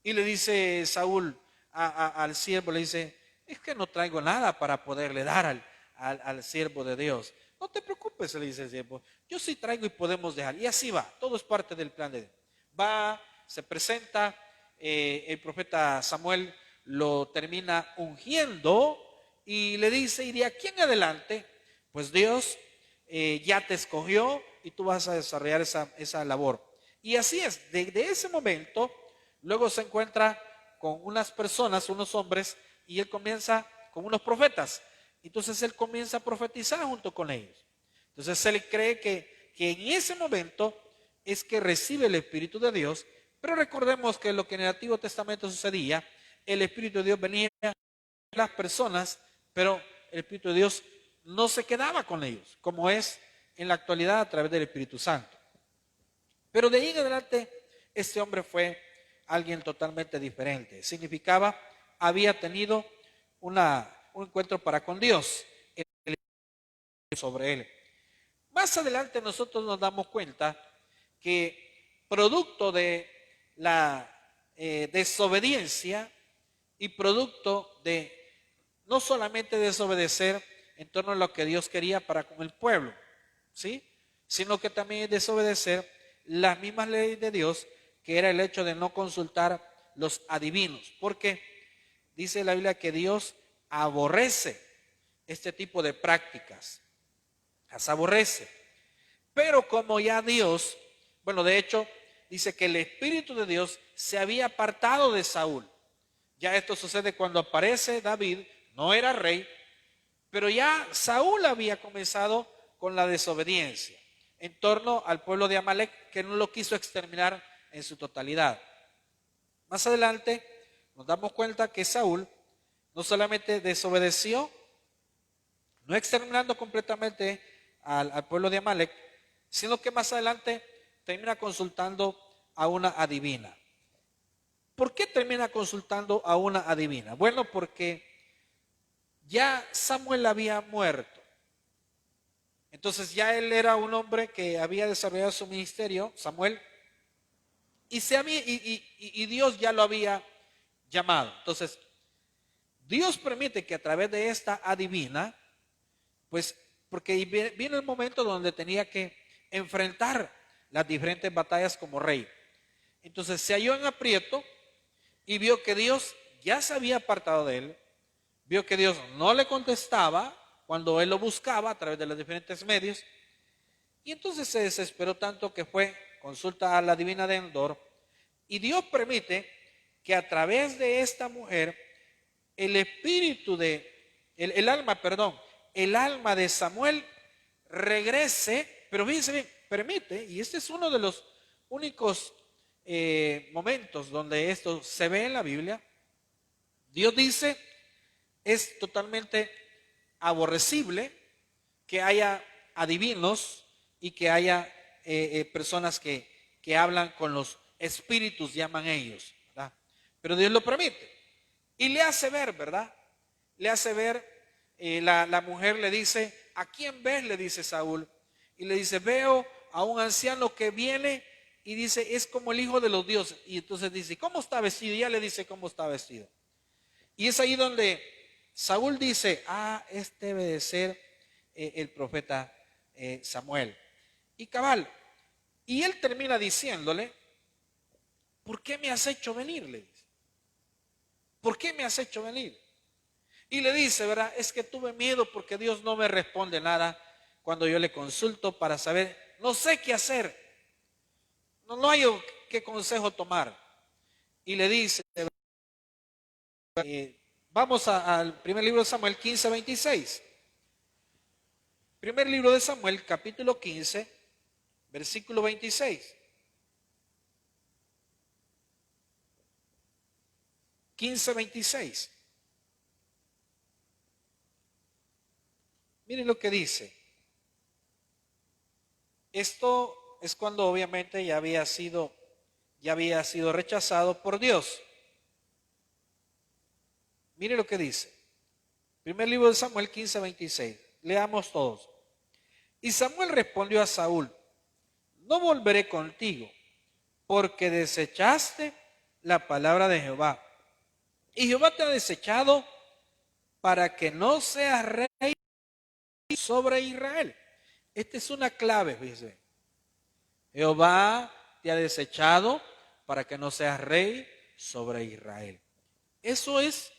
Y le dice Saúl al siervo, le dice, es que no traigo nada para poderle dar al siervo de Dios. No te preocupes, le dice el siervo, yo sí traigo y podemos dejar. Y así va, todo es parte del plan de Dios. Va, se presenta, el profeta Samuel lo termina ungiendo y le dice, y de aquí en adelante, pues Dios ya te escogió y tú vas a desarrollar esa labor. Y así es, desde ese momento, luego se encuentra con unas personas, unos hombres, y él comienza con unos profetas. Entonces él comienza a profetizar junto con ellos. Entonces él cree que en ese momento es que recibe el Espíritu de Dios, pero recordemos que lo que en el Antiguo Testamento sucedía, el Espíritu de Dios venía a las personas, pero el Espíritu de Dios no se quedaba con ellos, como es en la actualidad a través del Espíritu Santo. Pero de ahí en adelante, este hombre fue alguien totalmente diferente. Significaba, había tenido un encuentro para con Dios sobre él. Más adelante nosotros nos damos cuenta que producto de la desobediencia y producto de no solamente desobedecer en torno a lo que Dios quería para con el pueblo, ¿sí?, sino que también desobedecer las mismas leyes de Dios, que era el hecho de no consultar los adivinos, porque dice la Biblia que Dios aborrece este tipo de prácticas, las aborrece. Pero como ya Dios, bueno, de hecho, dice que el Espíritu de Dios se había apartado de Saúl. Ya esto sucede cuando aparece David, no era rey, Pero ya Saúl había comenzado con la desobediencia en torno al pueblo de Amalek, que no lo quiso exterminar en su totalidad. Más adelante nos damos cuenta que Saúl no solamente desobedeció, no exterminando completamente al pueblo de Amalek, sino que más adelante termina consultando a una adivina. ¿Por qué termina consultando a una adivina? Bueno, porque ya Samuel había muerto. Entonces ya él era un hombre que había desarrollado su ministerio, Samuel, y Dios ya lo había llamado. Entonces, Dios permite que a través de esta adivina, pues, porque viene el momento donde tenía que enfrentar las diferentes batallas como rey. Entonces se halló en aprieto y vio que Dios ya se había apartado de él, vio que Dios no le contestaba cuando él lo buscaba a través de los diferentes medios, y entonces se desesperó tanto que fue, consulta a la adivina de Endor, y Dios permite que a través de esta mujer, el alma de Samuel regrese, pero fíjense bien, permite, y este es uno de los únicos momentos donde esto se ve en la Biblia. Dios dice, es totalmente aborrecible que haya adivinos y que haya personas que hablan con los espíritus, llaman ellos, ¿verdad? Pero Dios lo permite y le hace ver, ¿verdad? Le hace ver, la mujer le dice, ¿a quién ves? Le dice Saúl, y le dice, veo a un anciano que viene y dice, es como el hijo de los dioses. Y entonces dice, ¿cómo está vestido? Y ya le dice cómo está vestido. Y es ahí donde Saúl dice, este debe de ser el profeta Samuel. Y cabal, y él termina diciéndole, ¿por qué me has hecho venir? Le dice, ¿por qué me has hecho venir? Y le dice, ¿verdad? Es que tuve miedo porque Dios no me responde nada cuando yo le consulto para saber, no sé qué hacer, no hay qué consejo tomar. Y le dice, vamos al primer libro de Samuel 15:26. Primer libro de Samuel, capítulo 15, versículo 26. 15:26. Miren lo que dice. Esto es cuando obviamente ya había sido rechazado por Dios. Miren lo que dice. Primer libro de Samuel 15:26. Leamos todos. Y Samuel respondió a Saúl, no volveré contigo, porque desechaste la palabra de Jehová. Y Jehová te ha desechado para que no seas rey sobre Israel. Esta es una clave, fíjese. Jehová te ha desechado para que no seas rey sobre Israel. Eso es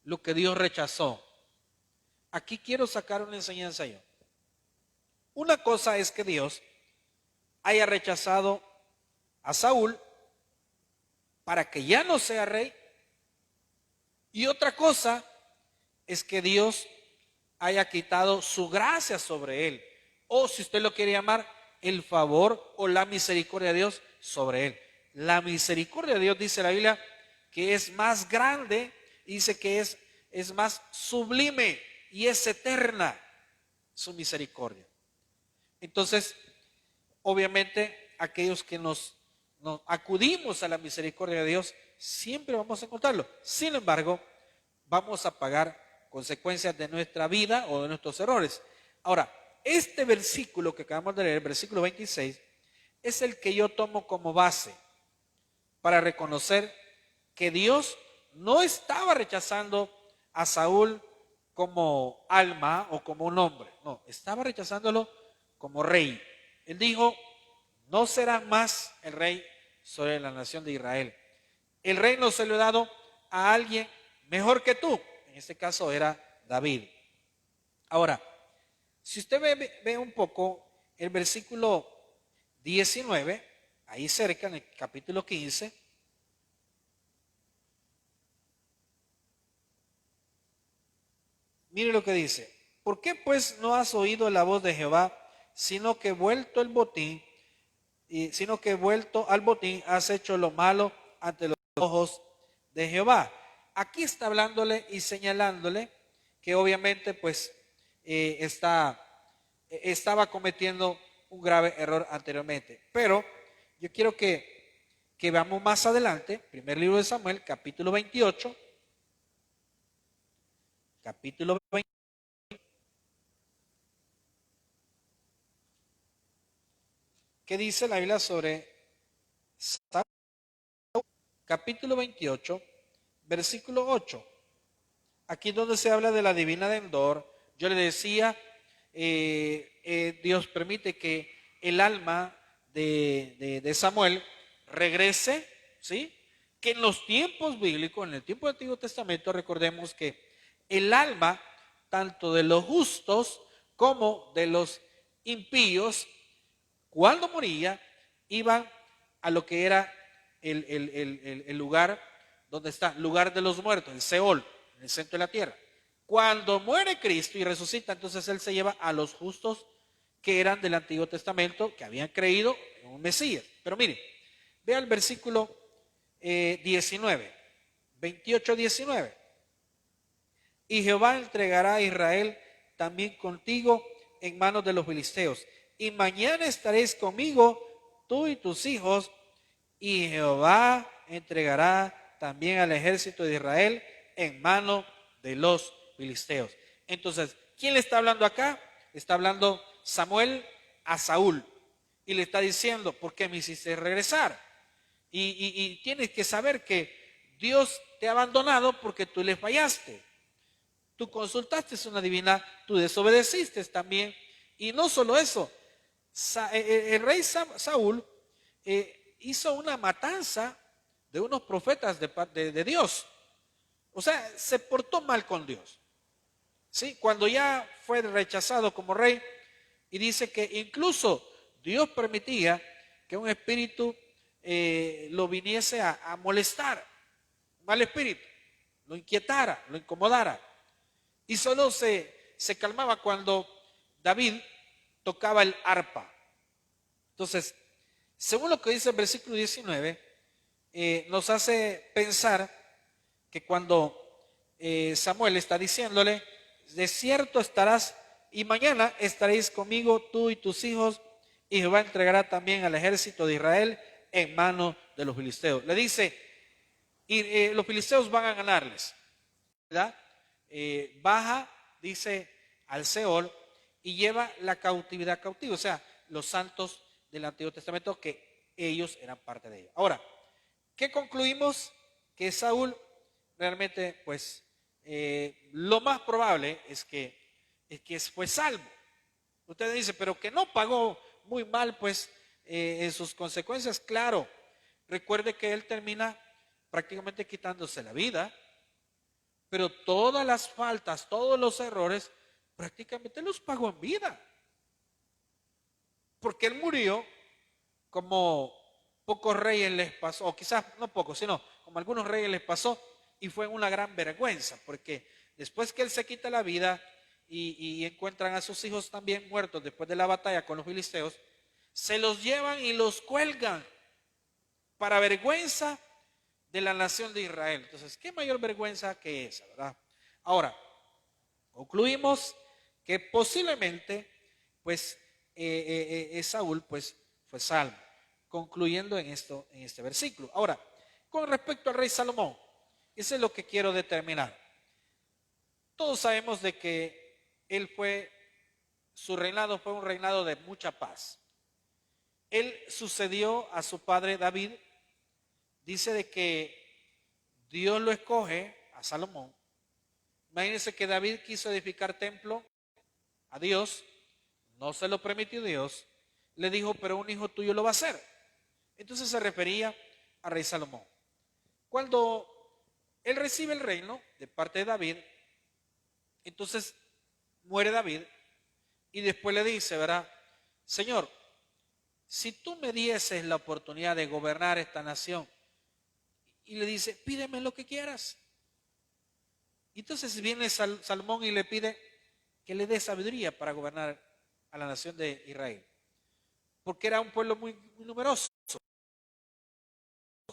lo que Dios rechazó. Aquí quiero sacar una enseñanza yo. Una cosa es que Dios haya rechazado a Saúl para que ya no sea rey. Y otra cosa es que Dios haya quitado su gracia sobre él. O si usted lo quiere llamar, el favor o la misericordia de Dios sobre él. La misericordia de Dios, dice la Biblia, que es más grande, dice que es más sublime y es eterna su misericordia. Entonces, obviamente, aquellos que nos acudimos a la misericordia de Dios, siempre vamos a encontrarlo. Sin embargo, vamos a pagar consecuencias de nuestra vida o de nuestros errores. Ahora, este versículo que acabamos de leer, el versículo 26, es el que yo tomo como base para reconocer que Dios no estaba rechazando a Saúl como alma o como un hombre, no, estaba rechazándolo como rey. Él dijo, no será más el rey sobre la nación de Israel. El reino se lo he dado a alguien mejor que tú. En este caso era David. Ahora, si usted ve un poco el versículo 19, ahí cerca en el capítulo 15, Mire lo que dice. ¿Por qué pues no has oído la voz de Jehová, sino que vuelto el botín, sino que vuelto al botín has hecho lo malo ante los ojos de Jehová? Aquí está hablándole y señalándole que obviamente pues estaba cometiendo un grave error anteriormente. Pero yo quiero que veamos más adelante, primer libro de Samuel, capítulo 28, capítulo 20. ¿Qué dice la Biblia sobre Saúl? Capítulo 28, versículo 8. Aquí es donde se habla de la divina de Endor. Yo le decía, Dios permite que el alma de Samuel regrese, ¿sí? Que en los tiempos bíblicos, en el tiempo del Antiguo Testamento, recordemos que el alma, tanto de los justos como de los impíos, cuando moría, iban a lo que era el lugar donde está, lugar de los muertos, el Seol, en el centro de la tierra. Cuando muere Cristo y resucita, entonces Él se lleva a los justos que eran del Antiguo Testamento, que habían creído en un Mesías. Pero mire, vea el versículo 19, 28, 19. Y Jehová entregará a Israel también contigo en manos de los filisteos. Y mañana estaréis conmigo, tú y tus hijos, y Jehová entregará también al ejército de Israel en manos de los filisteos. Entonces, ¿quién le está hablando acá? Está hablando Samuel a Saúl. Y le está diciendo, ¿por qué me hiciste regresar? Y tienes que saber que Dios te ha abandonado porque tú le fallaste. Tú consultaste una divina, tú desobedeciste también. Y no solo eso, el rey Saúl hizo una matanza de unos profetas de Dios. O sea, se portó mal con Dios. ¿Sí? Cuando ya fue rechazado como rey, y dice que incluso Dios permitía que un espíritu lo viniese a molestar, un mal espíritu, lo inquietara, lo incomodara. Y solo se calmaba cuando David tocaba el arpa. Entonces, según lo que dice el versículo 19, nos hace pensar que cuando Samuel está diciéndole, de cierto estarás y mañana estaréis conmigo tú y tus hijos, y Jehová entregará también al ejército de Israel en manos de los filisteos. Le dice, y los filisteos van a ganarles, ¿verdad? Baja, dice, al Seol y lleva la cautividad cautiva, o sea, los santos del Antiguo Testamento, que ellos eran parte de ellos. Ahora, ¿qué concluimos? Que Saúl realmente, pues, lo más probable es que fue salvo. Usted dice, pero que no pagó muy mal, pues, en sus consecuencias. Claro, recuerde que él termina prácticamente quitándose la vida, pero todas las faltas, todos los errores, prácticamente los pagó en vida. Porque él murió como pocos reyes les pasó, o quizás no pocos, sino como algunos reyes les pasó, y fue una gran vergüenza, porque después que él se quita la vida y encuentran a sus hijos también muertos después de la batalla con los filisteos, se los llevan y los cuelgan para vergüenza de la nación de Israel. Entonces, ¿qué mayor vergüenza que esa, verdad? Ahora, concluimos que posiblemente, pues, Saúl, pues, fue salvo, concluyendo en este versículo. Ahora, con respecto al rey Salomón, eso es lo que quiero determinar. Todos sabemos de que su reinado fue un reinado de mucha paz. Él sucedió a su padre David. Dice de que Dios lo escoge a Salomón. Imagínense que David quiso edificar templo a Dios, no se lo permitió Dios, le dijo, pero un hijo tuyo lo va a hacer. Entonces se refería a rey Salomón. Cuando él recibe el reino de parte de David, entonces muere David y después le dice, ¿verdad? Señor, si tú me dieses la oportunidad de gobernar esta nación, y le dice, pídeme lo que quieras. Entonces viene Salomón y le pide que le dé sabiduría para gobernar a la nación de Israel, porque era un pueblo muy, muy numeroso.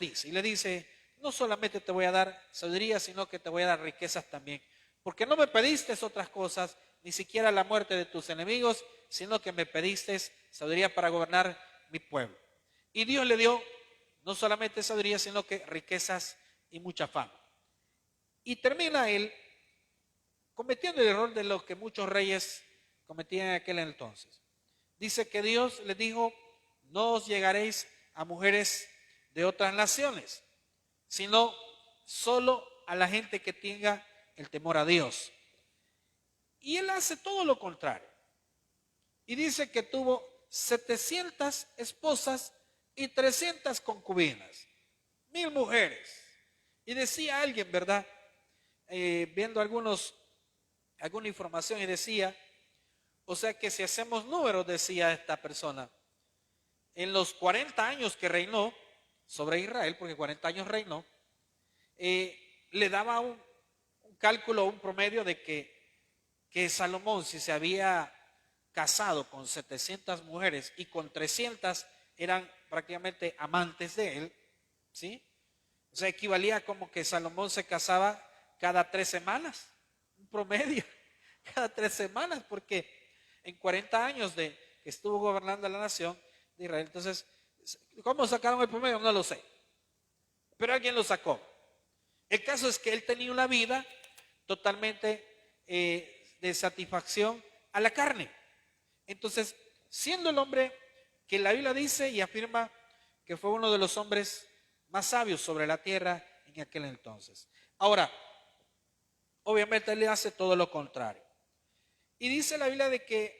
Y le dice, no solamente te voy a dar sabiduría, sino que te voy a dar riquezas también, porque no me pediste otras cosas, ni siquiera la muerte de tus enemigos, sino que me pediste sabiduría para gobernar mi pueblo. Y Dios le dio no solamente sabiduría, sino que riquezas y mucha fama. Y termina él cometiendo el error de lo que muchos reyes cometían en aquel entonces. Dice que Dios les dijo, no os llegaréis a mujeres de otras naciones, sino solo a la gente que tenga el temor a Dios. Y él hace todo lo contrario. Y dice que tuvo 700 esposas y 300 concubinas, 1000 mujeres. Y decía alguien, ¿verdad? Viendo alguna información, y decía, o sea que si hacemos números, decía esta persona, en los 40 años que reinó sobre Israel, porque 40 años reinó, le daba un cálculo, un promedio de que Salomón, si se había casado con 700 mujeres y con 300 eran prácticamente amantes de él, ¿sí? O sea, equivalía como que Salomón se casaba cada 3 semanas, un promedio, cada 3 semanas, porque en 40 años que estuvo gobernando la nación de Israel. Entonces, ¿cómo sacaron el promedio? No lo sé, pero alguien lo sacó. El caso es que él tenía una vida totalmente de satisfacción a la carne. Entonces, siendo el hombre que la Biblia dice y afirma que fue uno de los hombres más sabios sobre la tierra en aquel entonces. Ahora, obviamente él le hace todo lo contrario. Y dice la Biblia de que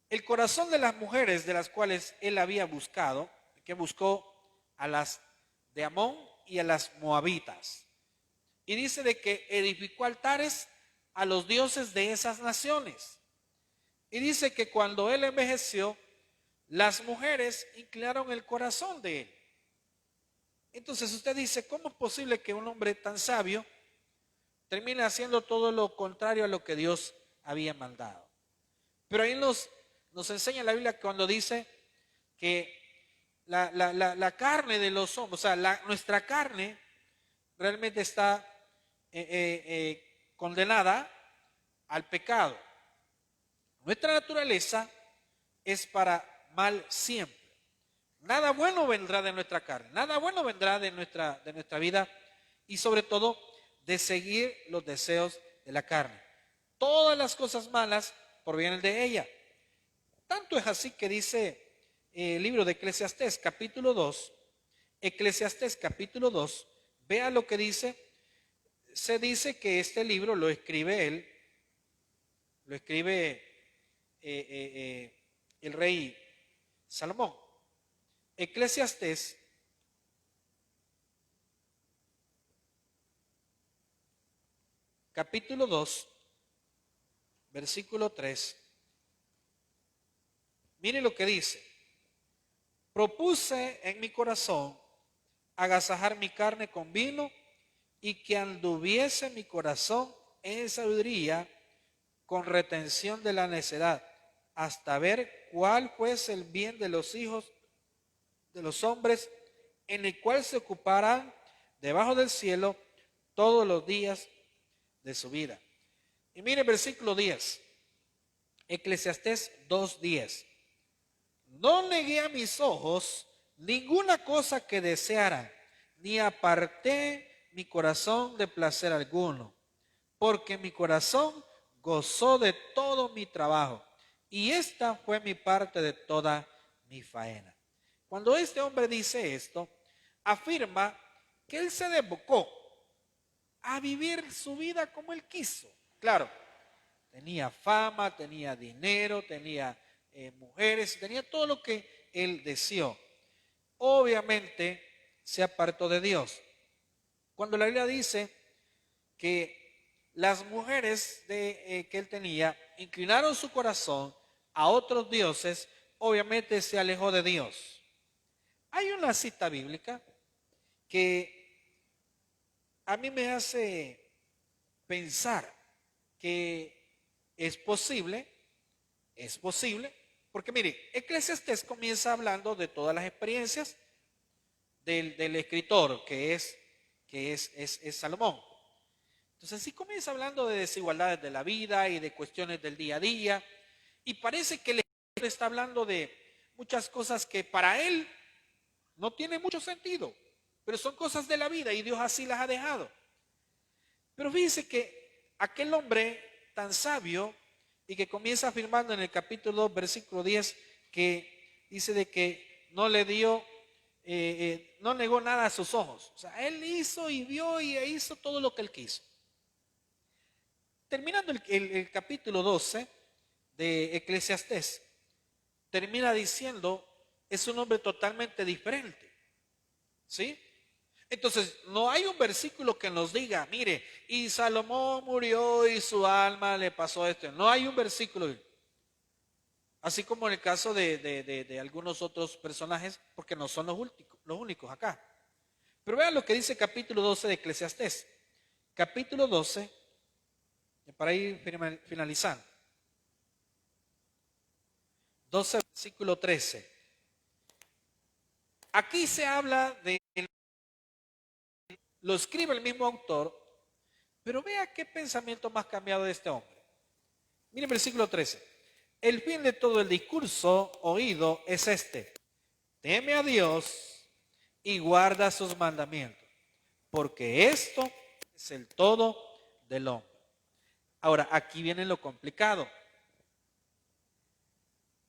el corazón de las mujeres de las cuales él había buscado, que buscó a las de Amón y a las moabitas. Y dice de que edificó altares a los dioses de esas naciones. Y dice que cuando él envejeció, las mujeres inclinaron el corazón de él. Entonces usted dice, ¿cómo es posible que un hombre tan sabio termine haciendo todo lo contrario a lo que Dios había mandado? Pero ahí nos enseña la Biblia cuando dice que la carne de los hombres, o sea, nuestra carne realmente está condenada al pecado. Nuestra naturaleza es para mal siempre. Nada bueno vendrá de nuestra carne, nada bueno vendrá de nuestra vida y sobre todo de seguir los deseos de la carne. Todas las cosas malas provienen de ella. Tanto es así que dice el libro de Eclesiastés capítulo 2, vea lo que dice. Se dice que este libro lo escribe él, lo escribe el rey Salomón. Eclesiastés capítulo 2, versículo 3. Mire lo que dice. Propuse en mi corazón agasajar mi carne con vino y que anduviese mi corazón en sabiduría con retención de la necedad, hasta ver cuál fuese el bien de los hijos de los hombres, en el cual se ocuparán debajo del cielo todos los días de su vida. Y mire el versículo 10, Eclesiastés 2:10. No negué a mis ojos ninguna cosa que deseara, ni aparté mi corazón de placer alguno, porque mi corazón gozó de todo mi trabajo, y esta fue mi parte de toda mi faena. Cuando este hombre dice esto, afirma que él se devocó a vivir su vida como él quiso. Claro, tenía fama, tenía dinero, tenía mujeres, tenía todo lo que él deseó. Obviamente se apartó de Dios. Cuando la Biblia dice que las mujeres que él tenía inclinaron su corazón a otros dioses, obviamente se alejó de Dios. Hay una cita bíblica que a mí me hace pensar que es posible, porque mire, Eclesiastés comienza hablando de todas las experiencias del escritor, que es Salomón. Entonces sí comienza hablando de desigualdades de la vida y de cuestiones del día a día, y parece que el escritor está hablando de muchas cosas que para él no tienen mucho sentido, pero son cosas de la vida y Dios así las ha dejado. Pero fíjense que aquel hombre tan sabio y que comienza afirmando en el capítulo 2, versículo 10, que dice de que no le dio, no negó nada a sus ojos. O sea, él hizo y vio y hizo todo lo que él quiso. Terminando el capítulo 12 de Eclesiastés, termina diciendo, es un hombre totalmente diferente. ¿Sí? Entonces, no hay un versículo que nos diga, mire, y Salomón murió y su alma le pasó esto. No hay un versículo. Así como en el caso de algunos otros personajes, porque no son los únicos acá. Pero vean lo que dice capítulo 12 de Eclesiastés. Capítulo 12, para ir finalizando. 12, versículo 13. Aquí se habla de, lo escribe el mismo autor, pero vea qué pensamiento más cambiado de este hombre. Miren versículo 13. El fin de todo el discurso oído es este: teme a Dios y guarda sus mandamientos, porque esto es el todo del hombre. Ahora, aquí viene lo complicado.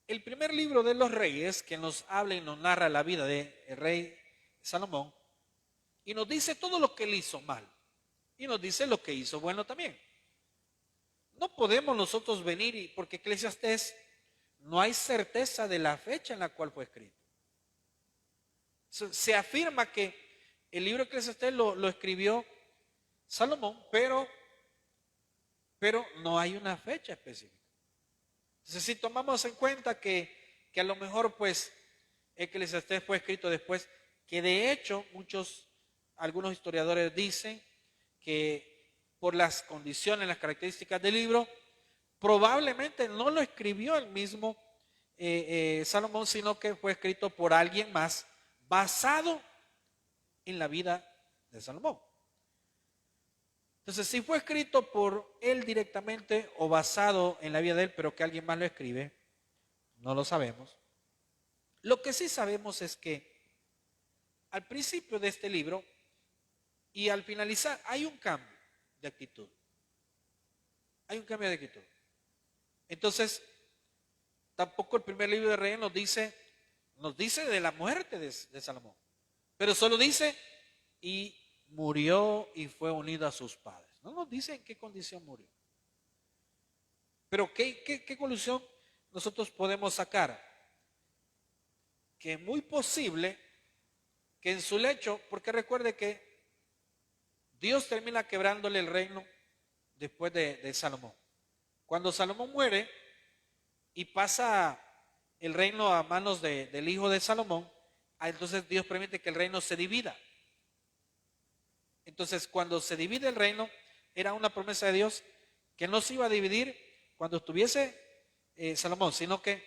El primer libro de los reyes, que nos habla y nos narra la vida del rey Salomón, y nos dice todo lo que él hizo mal, y nos dice lo que hizo bueno también. No podemos nosotros venir, porque Eclesiastés no hay certeza de la fecha en la cual fue escrito. Se afirma que el libro de Eclesiastés lo escribió Salomón, pero no hay una fecha específica. Entonces, si tomamos en cuenta que a lo mejor pues Eclesiastés fue escrito después, que de hecho algunos historiadores dicen que por las condiciones, las características del libro, probablemente no lo escribió el mismo Salomón, sino que fue escrito por alguien más basado en la vida de Salomón. Entonces, si fue escrito por él directamente o basado en la vida de él, pero que alguien más lo escribe, no lo sabemos. Lo que sí sabemos es que al principio de este libro y al finalizar hay un cambio de actitud. Hay un cambio de actitud. Entonces, tampoco el primer libro de Reyes nos dice de la muerte de Salomón, pero solo dice, y murió y fue unido a sus padres. No nos dice en qué condición murió. Pero ¿qué conclusión nosotros podemos sacar? Que es muy posible que en su lecho, porque recuerde que Dios termina quebrándole el reino después de Salomón. Cuando Salomón muere y pasa el reino a manos del hijo de Salomón, entonces Dios permite que el reino se divida. Entonces, cuando se divide el reino, era una promesa de Dios que no se iba a dividir cuando estuviese Salomón, sino que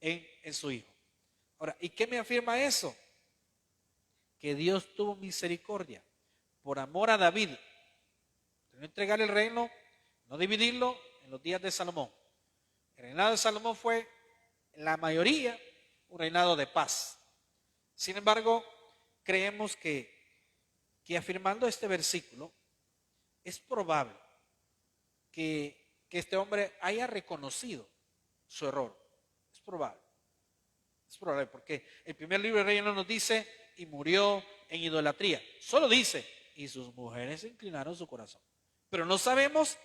en su hijo. Ahora, ¿y qué me afirma eso? Que Dios tuvo misericordia por amor a David, de no entregar el reino, no dividirlo en los días de Salomón. El reinado de Salomón fue, en la mayoría, un reinado de paz. Sin embargo, creemos que afirmando este versículo, es probable que este hombre haya reconocido su error. Es probable. Es probable porque el primer libro de Reyes no nos dice, y murió en idolatría. Solo dice, y sus mujeres inclinaron su corazón. Pero no sabemos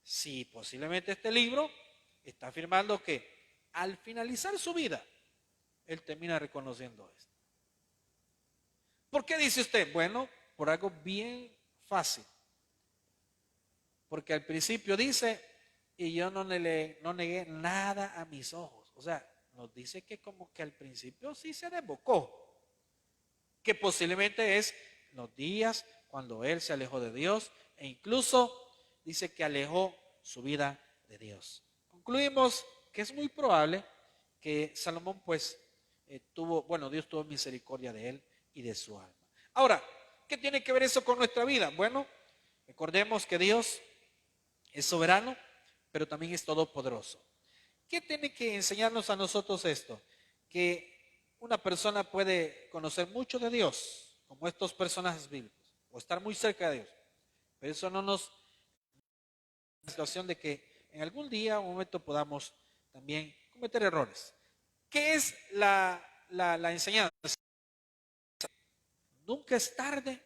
si posiblemente este libro está afirmando que al finalizar su vida, él termina reconociendo esto. ¿Por qué dice usted? Bueno, por algo bien fácil. Porque al principio dice, y yo no negué nada a mis ojos. O sea, nos dice que como que al principio sí se desbocó. Que posiblemente es los días cuando él se alejó de Dios e incluso dice que alejó su vida de Dios. Concluimos que es muy probable que Salomón pues Dios tuvo misericordia de él y de su alma. Ahora, ¿qué tiene que ver eso con nuestra vida? Bueno, recordemos que Dios es soberano, pero también es todopoderoso. ¿Qué tiene que enseñarnos a nosotros esto? Que una persona puede conocer mucho de Dios, como estos personajes bíblicos, o estar muy cerca de Dios, pero eso no nos da la situación de que en algún día o momento podamos también cometer errores. ¿Qué es la enseñanza? Nunca es tarde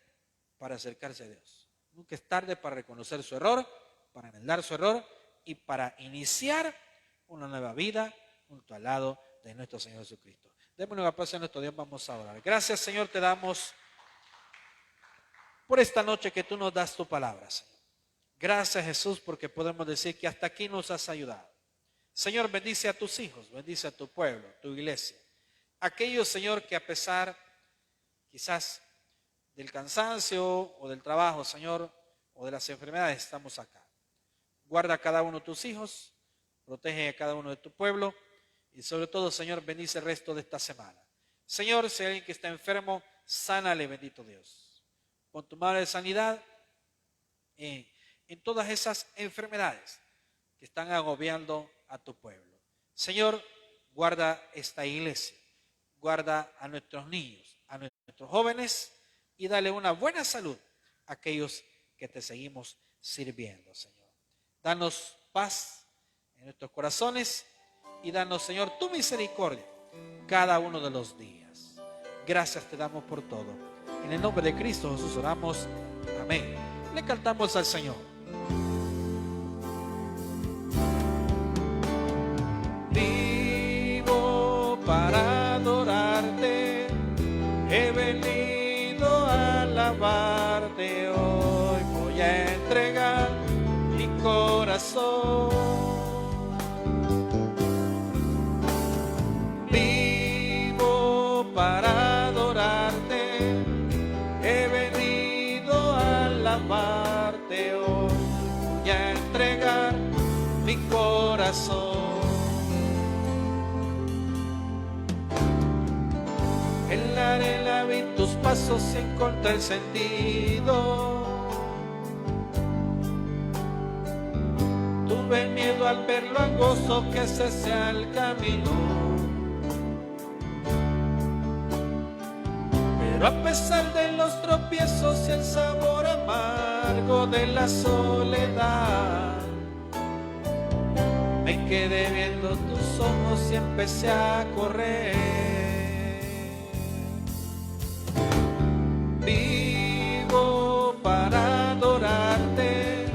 para acercarse a Dios. Nunca es tarde para reconocer su error, para enmendar su error y para iniciar una nueva vida junto al lado de nuestro Señor Jesucristo. Démosle una paz a nuestro Dios, vamos a orar. Gracias, Señor, te damos por esta noche que tú nos das tu palabra, Señor. Gracias, Jesús, porque podemos decir que hasta aquí nos has ayudado. Señor, bendice a tus hijos, bendice a tu pueblo, tu iglesia. Aquellos, Señor, que a pesar quizás del cansancio o del trabajo, Señor, o de las enfermedades, estamos acá. Guarda a cada uno de tus hijos, protege a cada uno de tu pueblo y sobre todo, Señor, bendice el resto de esta semana. Señor, si hay alguien que está enfermo, sánale, bendito Dios. Pon tu mano de sanidad en todas esas enfermedades que están agobiando a tu pueblo. Señor, guarda esta iglesia, guarda a nuestros niños, a nuestros jóvenes y dale una buena salud a aquellos que te seguimos sirviendo, Señor. Danos paz en nuestros corazones y danos, Señor, tu misericordia cada uno de los días. Gracias te damos por todo. En el nombre de Cristo Jesús oramos. Amén. Le cantamos al Señor. Vivo para adorarte, he venido a alabarte, hoy voy a entregar mi corazón. Vivo para adorarte, he venido a alabarte, hoy voy a entregar mi corazón. En la arena vi tus pasos y encontré el sentido. Tuve miedo al verlo angosto, que ese sea el camino. Pero a pesar de los tropiezos y el sabor amargo de la soledad, me quedé viendo tus ojos y empecé a correr. Vivo para adorarte,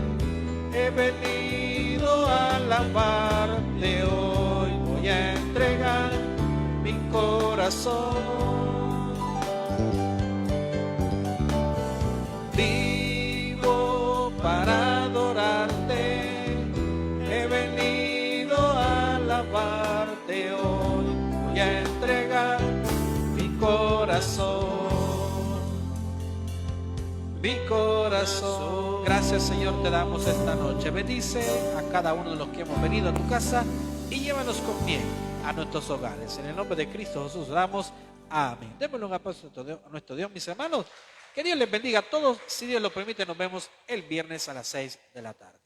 he venido a alabarte, hoy voy a entregar mi corazón. Vivo para adorarte, he venido a alabarte, hoy voy a entregar mi corazón. Mi corazón. Gracias, Señor, te damos esta noche. Bendice a cada uno de los que hemos venido a tu casa y llévanos con bien a nuestros hogares. En el nombre de Cristo Jesús damos. Amén. Démosle un aplauso a nuestro Dios, mis hermanos. Que Dios les bendiga a todos. Si Dios lo permite, nos vemos el viernes a las 6 de la tarde.